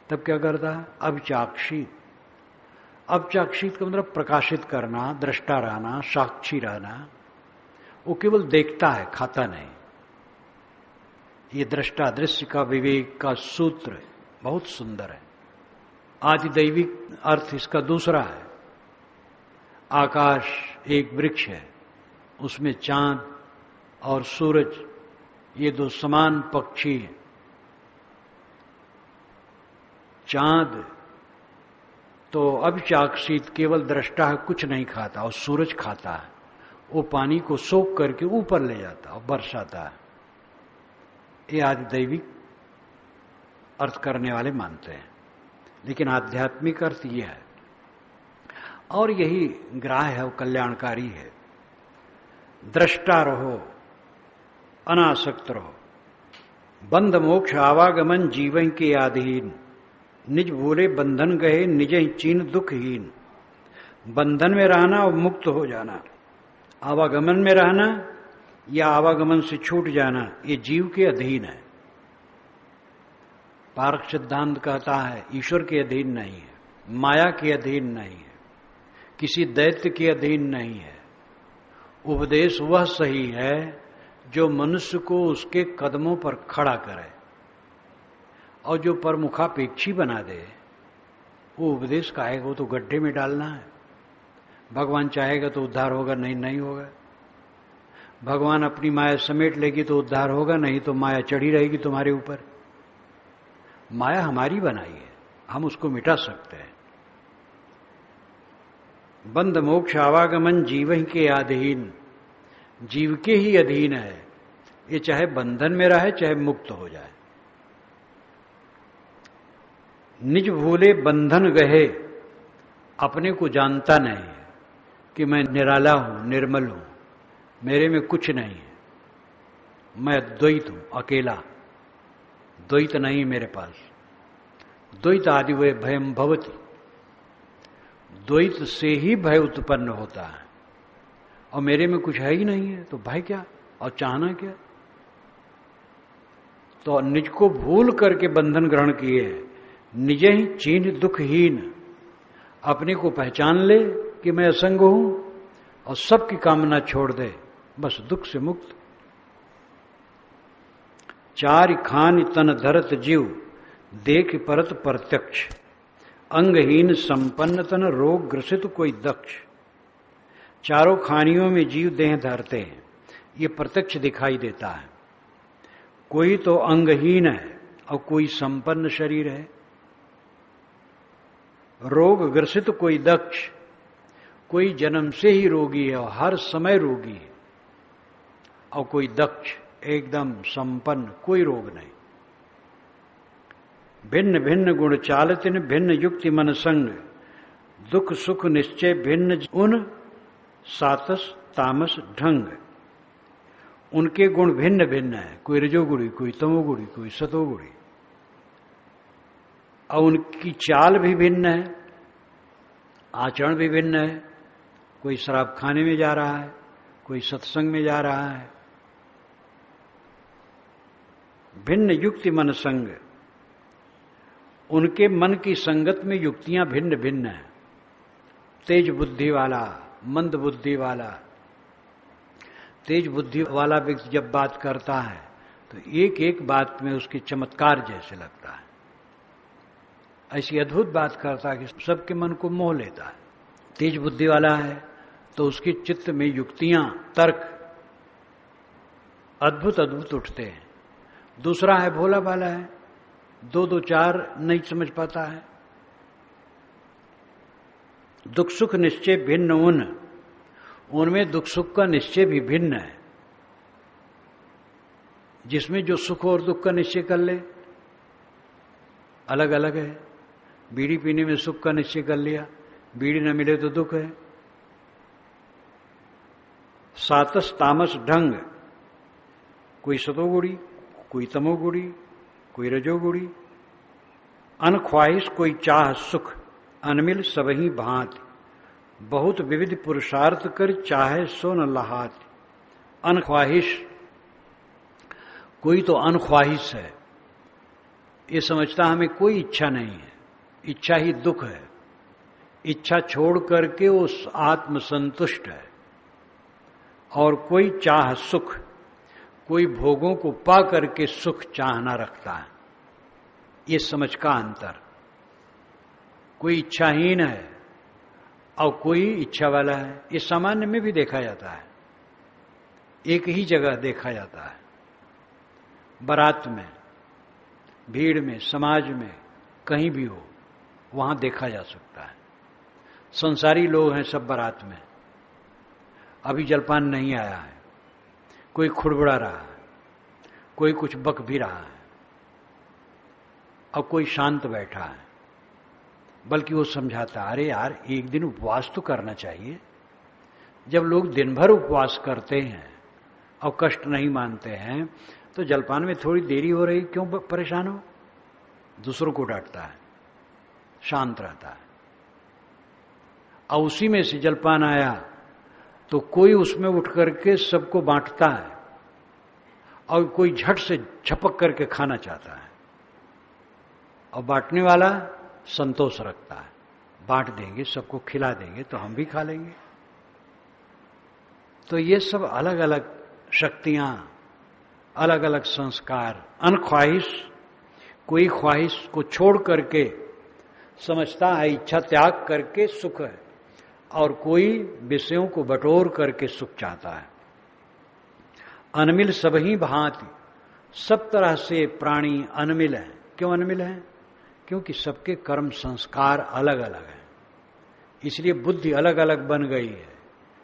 तब क्या करता है? अवचाक्षित। अवचाक्षित का मतलब प्रकाशित करना, दृष्टा रहना, साक्षी रहना। वो केवल देखता है, खाता नहीं। ये दृष्टा दृश्य का विवेक का सूत्र बहुत सुंदर है। आदि दैविक अर्थ इसका दूसरा है। आकाश एक वृक्ष है, उसमें चांद और सूरज, ये दो समान पक्षी हैं। चांद तो अभिचाक्षित, केवल दृष्टा है, कुछ नहीं खाता, और सूरज खाता है। वो पानी को सोख करके ऊपर ले जाता और बरसाता है। ये आदि दैविक अर्थ करने वाले मानते हैं, लेकिन आध्यात्मिक अर्थ यह है, और यही ग्राह्य है, वो कल्याणकारी है। दृष्टा रहो, अनासक्त रहो। बंध मोक्ष आवागमन जीवन के अधीन, निज भूले बंधन गए निज ही चीन दुखहीन। बंधन में रहना और मुक्त हो जाना, आवागमन में रहना या आवागमन से छूट जाना, ये जीव के अधीन है। पारक सिद्धांत कहता है ईश्वर के अधीन नहीं है, माया के अधीन नहीं है, किसी दैत्य के अधीन नहीं है। उपदेश वह सही है जो मनुष्य को उसके कदमों पर खड़ा करे, और जो परमुखापेक्षी बना दे, वो उपदेश कहेगा वो तो गड्ढे में डालना है। भगवान चाहेगा तो उद्धार होगा, नहीं नहीं होगा। भगवान अपनी माया समेट लेगी तो उद्धार होगा, नहीं तो माया चढ़ी रहेगी तुम्हारे ऊपर। माया हमारी बनाई है, हम उसको मिटा सकते हैं। बंध मोक्ष आवागमन जीव के अधीन, जीव के ही अधीन है। ये चाहे बंधन में रहे चाहे मुक्त हो जाए। निज भूले बंधन गहे, अपने को जानता नहीं है। कि मैं निराला हूं, निर्मल हूं, मेरे में कुछ नहीं है, मैं द्वैत हूं, अकेला, द्वैत नहीं मेरे पास। द्वैत आदि वे भयम भवति, द्वैत से ही भय उत्पन्न होता है, और मेरे में कुछ है ही नहीं है, तो भय क्या और चाहना क्या? तो निज को भूल करके बंधन ग्रहण किए, निज ही चीन दुखहीन, अपने को पहचान ले कि मैं असंग हूं और सबकी कामना छोड़ दे, बस दुख से मुक्त। चारि खान तन धरत जीव, देख परत प्रत्यक्ष, अंगहीन संपन्न तन रोग ग्रसित कोई दक्ष। चारों खानियों में जीव देह धरते हैं, ये प्रत्यक्ष दिखाई देता है। कोई तो अंगहीन है और कोई संपन्न शरीर है, रोग ग्रसित कोई दक्ष, कोई जन्म से ही रोगी है और हर समय रोगी है, और कोई दक्ष एकदम संपन्न, कोई रोग नहीं। भिन्न भिन्न गुण चालतिन, भिन्न युक्ति मन संग, दुख सुख निश्चय भिन्न उन, सातस तामस ढंग। उनके गुण भिन्न भिन्न है, कोई रजोगुणी, कोई तमोगुणी, कोई सतोगुणी, और उनकी चाल भी भिन्न है, आचरण भी भिन्न है। कोई शराब खाने में जा रहा है, कोई सत्संग में जा रहा है। भिन्न युक्ति मन संग, उनके मन की संगत में युक्तियां भिन्न भिन्न हैं। तेज बुद्धि वाला, मंद बुद्धि वाला। तेज बुद्धि वाला व्यक्ति जब बात करता है तो एक एक बात में उसकी चमत्कार जैसे लगता है, ऐसी अद्भुत बात करता है कि सबके मन को मोह लेता है। तेज बुद्धि वाला है तो उसके चित्त में युक्तियां, तर्क अद्भुत अद्भुत उठते हैं। दूसरा है भोला भाला है, दो दो चार नहीं समझ पाता है। दुख सुख निश्चय भिन्न उनमें दुख सुख का निश्चय भी भिन्न है। जिसमें जो सुख और दुख का निश्चय कर ले अलग अलग है। बीड़ी पीने में सुख का निश्चय कर लिया, बीड़ी न मिले तो दुख है। सातस तामस ढंग, कोई सतोगुणी, कोई तमोगुणी, कोई रजोगुणी। अनख्वाहिश कोई चाह सुख, अनमिल सबही भांति, बहुत विविध पुरुषार्थ कर चाहे सो न लहात। अनख्वाहिश, कोई तो अनख्वाहिश है, ये समझता हमें कोई इच्छा नहीं है, इच्छा ही दुख है। इच्छा छोड़ करके वो आत्म संतुष्ट है। और कोई चाह सुख, कोई भोगों को पा करके सुख चाहना रखता है। ये समझ का अंतर। कोई इच्छाहीन है और कोई इच्छा वाला है, ये सामान्य में भी देखा जाता है। एक ही जगह देखा जाता है, बारात में, भीड़ में, समाज में, कहीं भी हो वहां देखा जा सकता है। संसारी लोग हैं सब बारात में, अभी जलपान नहीं आया है, कोई खुड़बड़ा रहा है, कोई कुछ बक भी रहा है और कोई शांत बैठा है। बल्कि वो समझाता, अरे यार एक दिन उपवास तो करना चाहिए। जब लोग दिन भर उपवास करते हैं और कष्ट नहीं मानते हैं तो जलपान में थोड़ी देरी हो रही, क्यों परेशान हो? दूसरों को डांटता है, शांत रहता है। और उसी में से जलपान आया तो कोई उसमें उठ करके सबको बांटता है और कोई झट से झपक करके खाना चाहता है, और बांटने वाला संतोष रखता है, बांट देंगे, सबको खिला देंगे तो हम भी खा लेंगे। तो ये सब अलग अलग शक्तियां, अलग अलग संस्कार। अनख्वाहिश, कोई ख्वाहिश को छोड़ करके समझता है इच्छा त्याग करके सुख है, और कोई विषयों को बटोर करके सुख चाहता है। अनमिल सबही भांति, सब तरह से प्राणी अनमिल हैं। क्यों अनमिल हैं? क्योंकि सबके कर्म संस्कार अलग अलग हैं, इसलिए बुद्धि अलग अलग बन गई है,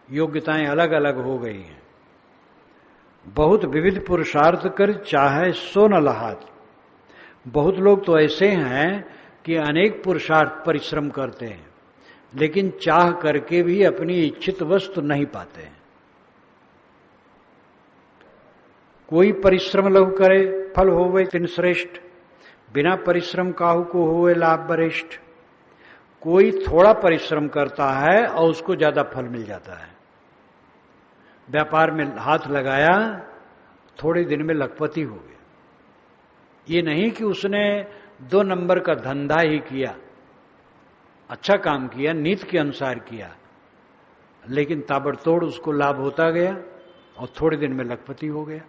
योग्यताएं अलग अलग हो गई हैं। बहुत विविध पुरुषार्थ कर चाहे सो न लहात। बहुत लोग तो ऐसे हैं कि अनेक पुरुषार्थ परिश्रम करते हैं, लेकिन चाह करके भी अपनी इच्छित वस्तु नहीं पाते हैं। कोई परिश्रम लघु करे फल होवे तिन श्रेष्ठ, बिना परिश्रम काहू को होवे लाभ वरिष्ठ। कोई थोड़ा परिश्रम करता है और उसको ज्यादा फल मिल जाता है। व्यापार में हाथ लगाया, थोड़े दिन में लखपति हो गया। ये नहीं कि उसने 2 नंबर का धंधा ही किया, अच्छा काम किया, नीति के अनुसार किया, लेकिन ताबड़तोड़ उसको लाभ होता गया और थोड़े दिन में लखपति हो गया।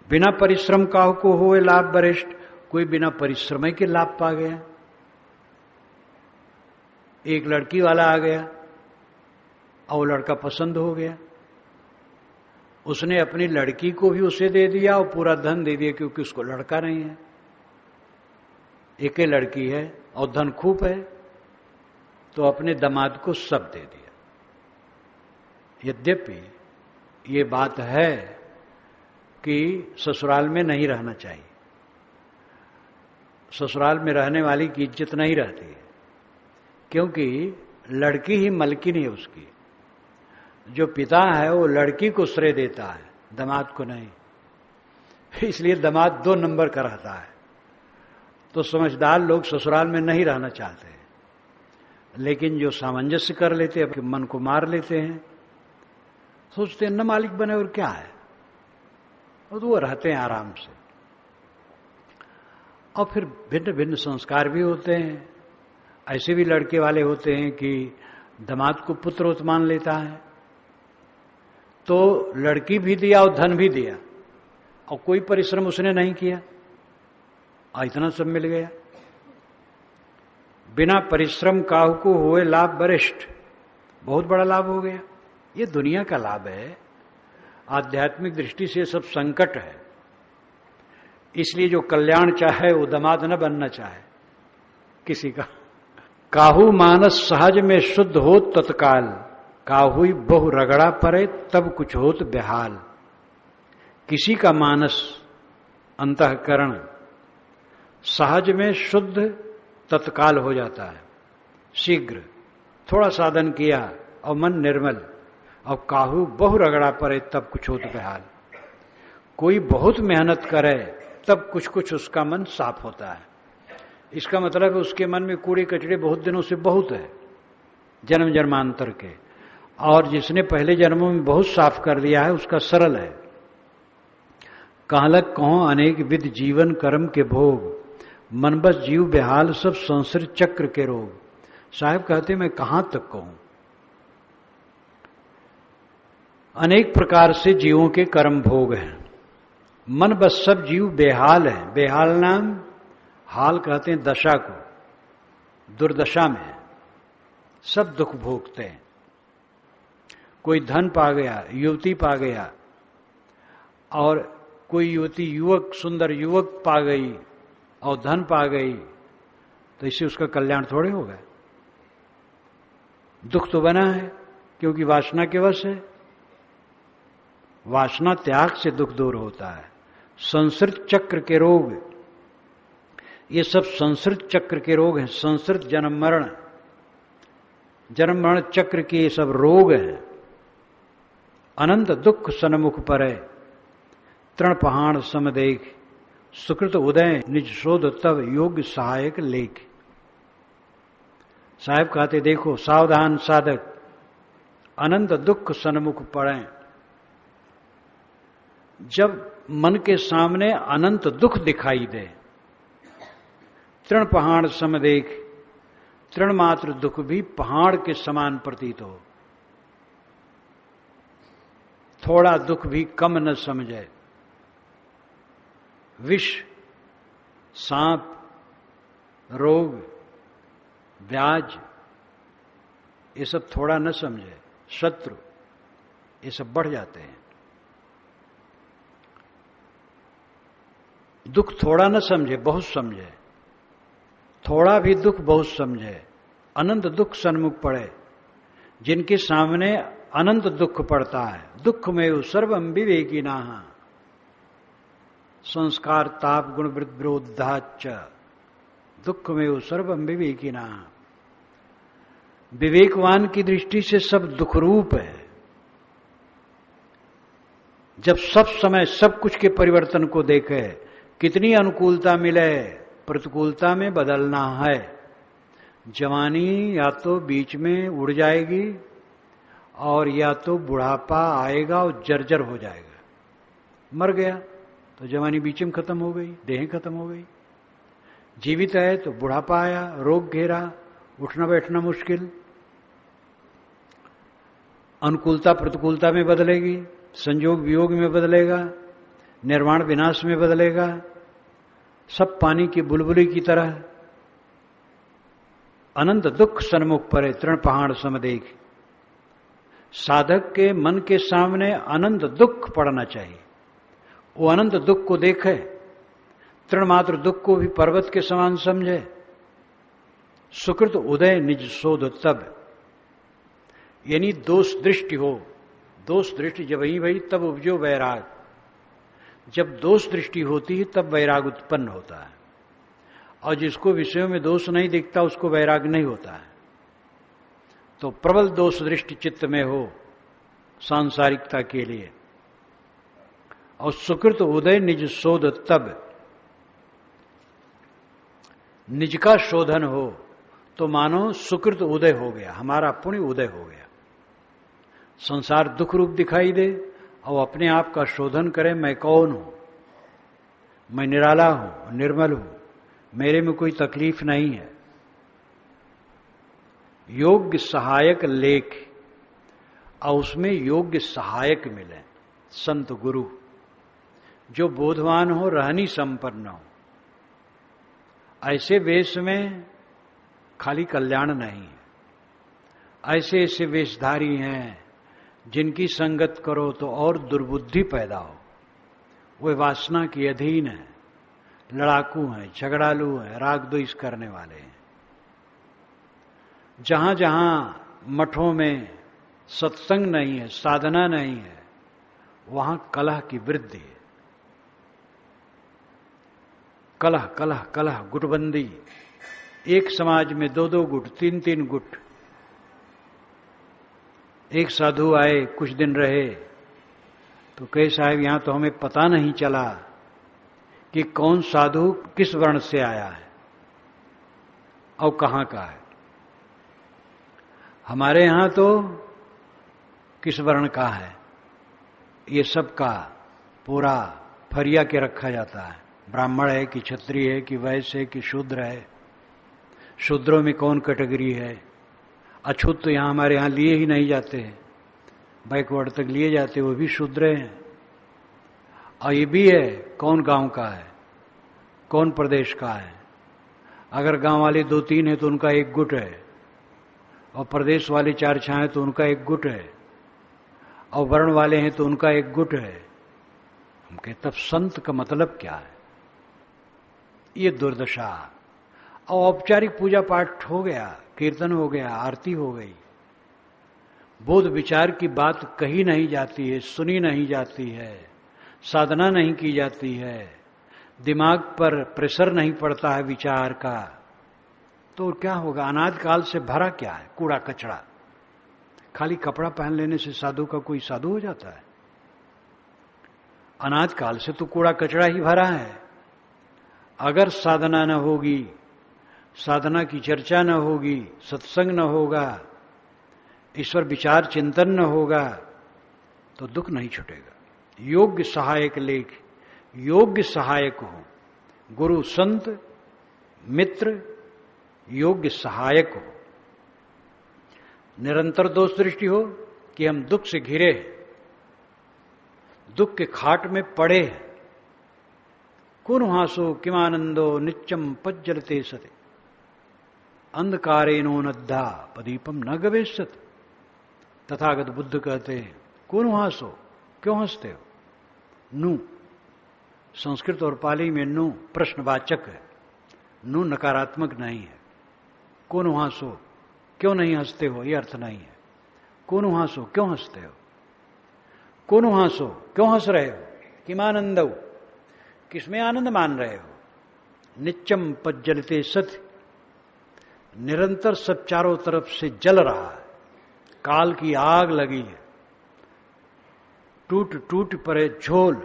बिना परिश्रम काहू को होए लाभ वरिष्ठ। कोई बिना परिश्रम के लाभ पा गया। एक लड़की वाला आ गया और वो लड़का पसंद हो गया, उसने अपनी लड़की को भी उसे दे दिया और पूरा धन दे दिया, क्योंकि उसको लड़का नहीं है, एक ही लड़की है और धन खूब है, तो अपने दामाद को सब दे दिया। यद्यपि ये बात है कि ससुराल में नहीं रहना चाहिए, ससुराल में रहने वाली की इज्जत नहीं रहती है, क्योंकि लड़की ही मलकिन है उसकी। जो पिता है वो लड़की को श्रेय देता है, दामाद को नहीं। इसलिए दामाद 2 नंबर का रहता है। तो समझदार लोग ससुराल में नहीं रहना चाहते, लेकिन जो सामंजस्य कर लेते हैं, मन को मार लेते हैं, सोचते हैं न मालिक बने और क्या है, और तो वो रहते हैं आराम से। और फिर भिन्न भिन्न संस्कार भी होते हैं। ऐसे भी लड़के वाले होते हैं कि दामाद को पुत्र मान लेता है, तो लड़की भी दिया और धन भी दिया और कोई परिश्रम उसने नहीं किया और इतना सब मिल गया। बिना परिश्रम काहू को हुए लाभ वरिष्ठ। बहुत बड़ा लाभ हो गया। ये दुनिया का लाभ है, आध्यात्मिक दृष्टि से सब संकट है। इसलिए जो कल्याण चाहे वो दामाद न बनना चाहे किसी का। काहू मानस सहज में शुद्ध हो तत्काल, काहू बहु रगड़ा परे तब कुछ होत बेहाल। किसी का मानस अंतःकरण सहज में शुद्ध तत्काल हो जाता है, शीघ्र। थोड़ा साधन किया और मन निर्मल, और काहू बहु रगड़ा परे तब कुछ होत बेहाल। कोई बहुत मेहनत करे तब कुछ कुछ उसका मन साफ होता है। इसका मतलब है उसके मन में कूड़े कचड़े बहुत दिनों से बहुत है, जन्म जन्मांतर के, और जिसने पहले जन्मों में बहुत साफ कर दिया है उसका सरल है। कहलक कहो अनेक विध जीवन कर्म के भोग, मन बस जीव बेहाल सब संसार चक्र के रोग। साहब कहते मैं कहां तक कहूं। अनेक प्रकार से जीवों के कर्म भोग हैं, मन बस सब जीव बेहाल है। बेहाल नाम हाल कहते हैं दशा को, दुर्दशा में सब दुख भोगते हैं। कोई धन पा गया, युवती पा गया, और कोई युवती युवक सुंदर युवक पा गई और धन पा गई, तो इससे उसका कल्याण थोड़े होगा। दुख तो बना है क्योंकि वासना के वश है। वासना त्याग से दुख दूर होता है। संसृत चक्र के रोग, ये सब संसृत चक्र के रोग हैं। संसृत जन्म मरण चक्र के ये सब रोग हैं। अनंत दुख सन्मुख परे, तृण पहाड़ सम देख। सुकृत उदय निज शोध तब योग्य सहायक लेख। साहब कहते देखो सावधान साधक, अनंत दुख सन्मुख पड़े। जब मन के सामने अनंत दुख दिखाई दे, तृण पहाड़ सम देख, तृण मात्र दुख भी पहाड़ के समान प्रतीत हो, थोड़ा दुख भी कम न समझे। विष, सांप, रोग, ब्याज, ये सब थोड़ा न समझे। शत्रु, ये सब बढ़ जाते हैं। दुख थोड़ा न समझे, बहुत समझे। थोड़ा भी दुख बहुत समझे। अनंत दुख सन्मुख पड़े। जिनके सामने अनंत दुख पड़ता है, दुख में सर्वम विवेकी नाहा। संस्कार ताप गुण विरोधाच, दुख में वो सर्वम विवेकिना। विवेकवान की दृष्टि से सब दुखरूप है। जब सब समय सब कुछ के परिवर्तन को देखे, कितनी अनुकूलता मिले, प्रतिकूलता में बदलना है। जवानी या तो बीच में उड़ जाएगी और या तो बुढ़ापा आएगा और जर्जर हो जाएगा। मर गया तो जवानी बीच में खत्म हो गई, देह खत्म हो गई। जीवित है तो बुढ़ापा आया, रोग घेरा, उठना बैठना मुश्किल। अनुकूलता प्रतिकूलता में बदलेगी, संयोग वियोग में बदलेगा, निर्वाण विनाश में बदलेगा। सब पानी की बुलबुली की तरह। अनंत दुख सन्मुख परे तृण पहाड़ सम देख। साधक के मन के सामने अनंत दुख पड़ना चाहिए। वो अनंत दुख को देखे, तृण मात्र दुख को भी पर्वत के समान समझे। सुकृत उदय निज शोध तब, यानी दोष दृष्टि हो। दोष दृष्टि जब ही भई तब उपजो वैराग। जब दोष दृष्टि होती है तब वैराग उत्पन्न होता है, और जिसको विषयों में दोष नहीं दिखता उसको वैराग नहीं होता है। तो प्रबल दोष दृष्टि चित्त में हो सांसारिकता के लिए, और सुकृत उदय निज शोध तब, निज का शोधन हो तो मानो सुकृत उदय हो गया, हमारा पुण्य उदय हो गया। संसार दुख रूप दिखाई दे और अपने आप का शोधन करें, मैं कौन हूं, मैं निराला हूं, निर्मल हूं, मेरे में कोई तकलीफ नहीं है। योग्य सहायक लेख, और उसमें योग्य सहायक मिले, संत गुरु जो बोधवान हो, रहनी संपन्न हो। ऐसे वेश में खाली कल्याण नहीं है। ऐसे ऐसे वेशधारी हैं जिनकी संगत करो तो और दुर्बुद्धि पैदा हो। वे वासना की अधीन है, लड़ाकू हैं, झगड़ालू हैं, राग द्वेष करने वाले हैं। जहां जहां मठों में सत्संग नहीं है, साधना नहीं है, वहां कलह की वृद्धि है। कलह कलह कलह, गुटबंदी। एक समाज में 2-2 गुट, 3-3 गुट। एक साधु आए, कुछ दिन रहे तो कहे साहब यहां तो हमें पता नहीं चला कि कौन साधु किस वर्ण से आया है और कहां का है। हमारे यहां तो किस वर्ण का है ये सब का पूरा फरिया के रखा जाता है। ब्राह्मण है कि क्षत्रिय है कि वैश्य है कि शूद्र है। शूद्रों में कौन कैटेगरी है। अछूत तो यहां हमारे यहां लिए ही नहीं जाते हैं, बैकवर्ड तक लिए जाते, वो भी शूद्र हैं। और ये भी है कौन गांव का है, कौन प्रदेश का है। अगर गांव वाले 2-3 हैं तो उनका एक गुट है, और प्रदेश वाले 4-6 हैं तो उनका एक गुट है, और वर्ण वाले हैं तो उनका एक गुट है। हम कहते तब संत का मतलब क्या है। ये दुर्दशा। और औपचारिक पूजा पाठ हो गया, कीर्तन हो गया, आरती हो गई, बोध विचार की बात कही नहीं जाती है, सुनी नहीं जाती है, साधना नहीं की जाती है, दिमाग पर प्रेशर नहीं पड़ता है विचार का, तो क्या होगा। अनाद काल से भरा क्या है, कूड़ा कचरा। खाली कपड़ा पहन लेने से साधु का कोई साधु हो जाता है। अनाद काल से तो कूड़ा कचरा ही भरा है। अगर साधना न होगी, साधना की चर्चा न होगी, सत्संग न होगा, ईश्वर विचार चिंतन न होगा, तो दुख नहीं छूटेगा। योग्य सहायक लेख, योग्य सहायक हो, गुरु संत मित्र योग्य सहायक हो। निरंतर दोष दृष्टि हो कि हम दुख से घिरे, दुख के खाट में पड़े। कुनु हासो किमानंदो नित्यम पज्जलते सते, अंधकारेनो नद्धा पदीपम न गवेशत। तथागत बुद्ध कहते हैं कुनु हासो, क्यों हंसते हो। नु संस्कृत और पाली में नु प्रश्नवाचक है, नु नकारात्मक नहीं है। कुनु हासो, क्यों नहीं हंसते हो, यह अर्थ नहीं है। कुनु हासो, क्यों हंसते हो। कुनु हासो, क्यों हंस रहे हो। किमानंदो, किसमें आनंद मान रहे हो। नित्यम पज्जलते सत, निरंतर सब चारों तरफ से जल रहा है, काल की आग लगी है, टूट टूट पड़े झोल,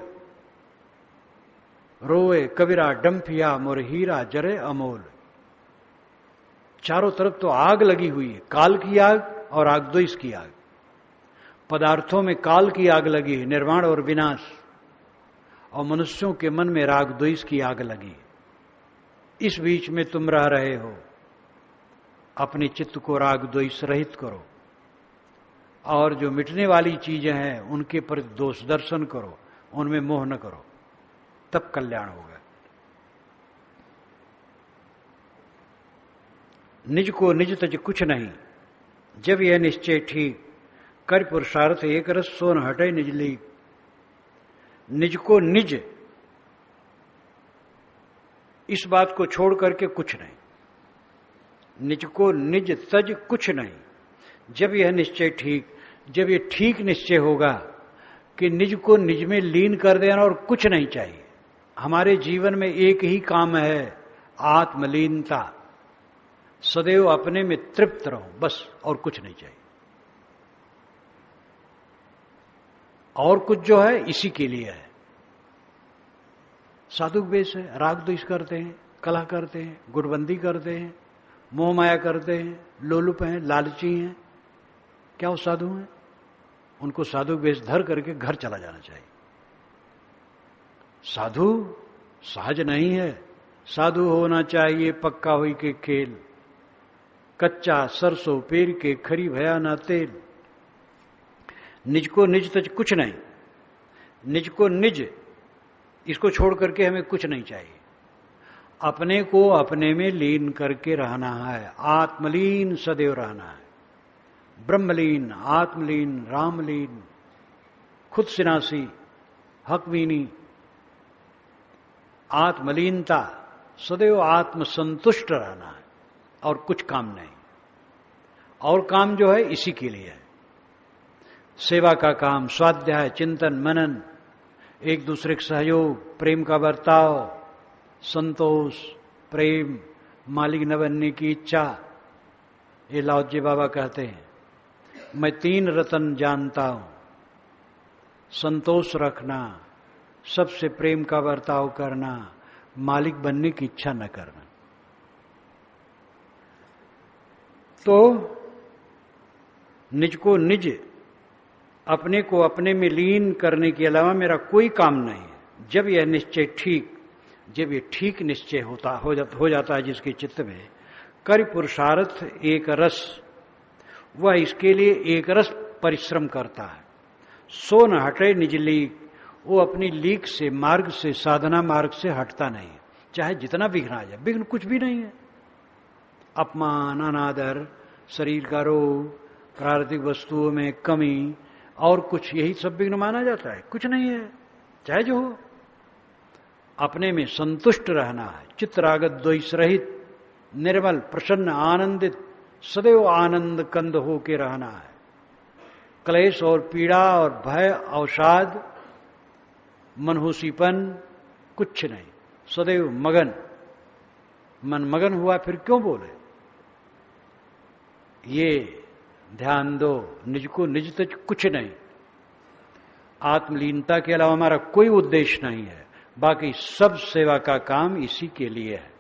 रोए कबीरा डंफिया मोर हीरा जरे अमोल। चारों तरफ तो आग लगी हुई है, काल की आग और आग द्वेष की आग। पदार्थों में काल की आग लगी है, निर्माण और विनाश, और मनुष्यों के मन में राग द्वेष की आग लगी है। इस बीच में तुम रह रहे हो, अपने चित्त को राग द्वेष रहित करो, और जो मिटने वाली चीजें हैं उनके प्रति दोष दर्शन करो, उनमें मोह न करो, तब कल्याण होगा। निज को निज तज कुछ नहीं, जब यह निश्चय ठीक, कर पुरुषार्थ एक रस सोन हटे निज लीक। निज को निज, इस बात को छोड़ करके कुछ नहीं, निज को निज तज कुछ नहीं। जब यह निश्चय ठीक, जब यह ठीक निश्चय होगा कि निज को निज में लीन कर देना और कुछ नहीं चाहिए। हमारे जीवन में एक ही काम है, आत्मलीनता, सदैव अपने में तृप्त रहो बस, और कुछ नहीं चाहिए। और कुछ जो है इसी के लिए है। साधु वेश है, राग द्वेष करते हैं, कलह करते हैं, गुटबंदी करते हैं, मोह माया करते हैं, लोलुप हैं, लालची हैं, क्या वो साधु हैं? उनको साधु वेश धर करके घर चला जाना चाहिए। साधु सहज नहीं है, साधु होना चाहिए पक्का हुई के खेल, कच्चा सरसों पेर के खरी भया ना तेल। निज को निज तज कुछ नहीं, निज को निज, इसको छोड़ करके हमें कुछ नहीं चाहिए। अपने को अपने में लीन करके रहना है, आत्मलीन सदैव रहना है, ब्रह्मलीन, आत्मलीन, रामलीन, खुद सिनासी, हकवीनी, आत्मलीनता, सदैव आत्मसंतुष्ट रहना है, और कुछ काम नहीं। और काम जो है इसी के लिए है, सेवा का काम, स्वाध्याय, चिंतन, मनन, एक दूसरे का सहयोग, प्रेम का बर्ताव, संतोष, प्रेम, मालिक न बनने की इच्छा। ये लाओजी बाबा कहते हैं, मैं 3 रतन जानता हूं, संतोष रखना, सबसे प्रेम का बर्ताव करना, मालिक बनने की इच्छा न करना। तो निज को निज, अपने को अपने में लीन करने के अलावा मेरा कोई काम नहीं है। जब यह निश्चय ठीक, जब ये ठीक निश्चय हो जाता है जिसके चित्त में, कर पुरुषार्थ एक रस, वह इसके लिए एक रस परिश्रम करता है। सो न हटे निज लीक, वो अपनी लीक से, मार्ग से, साधना मार्ग से हटता नहीं है, चाहे जितना विघ्न आ जाए। विघ्न कुछ भी नहीं है, अपमान, अनादर, शरीर का रोग, प्राकृतिक वस्तुओं में कमी, और कुछ, यही सब विघ्न माना जाता है। कुछ नहीं है, चाहे जो हो। अपने में संतुष्ट रहना है, चित्तरागत द्वेष रहित, निर्मल, प्रसन्न, आनंदित, सदैव आनंद कंद होके रहना है। क्लेश और पीड़ा और भय, अवसाद, मनहूसीपन कुछ नहीं, सदैव मगन। मन मगन हुआ फिर क्यों बोले? ये ध्यान दो, निज को निज तज कुछ नहीं। आत्मलीनता के अलावा हमारा कोई उद्देश्य नहीं है, बाकी सब सेवा का काम इसी के लिए है।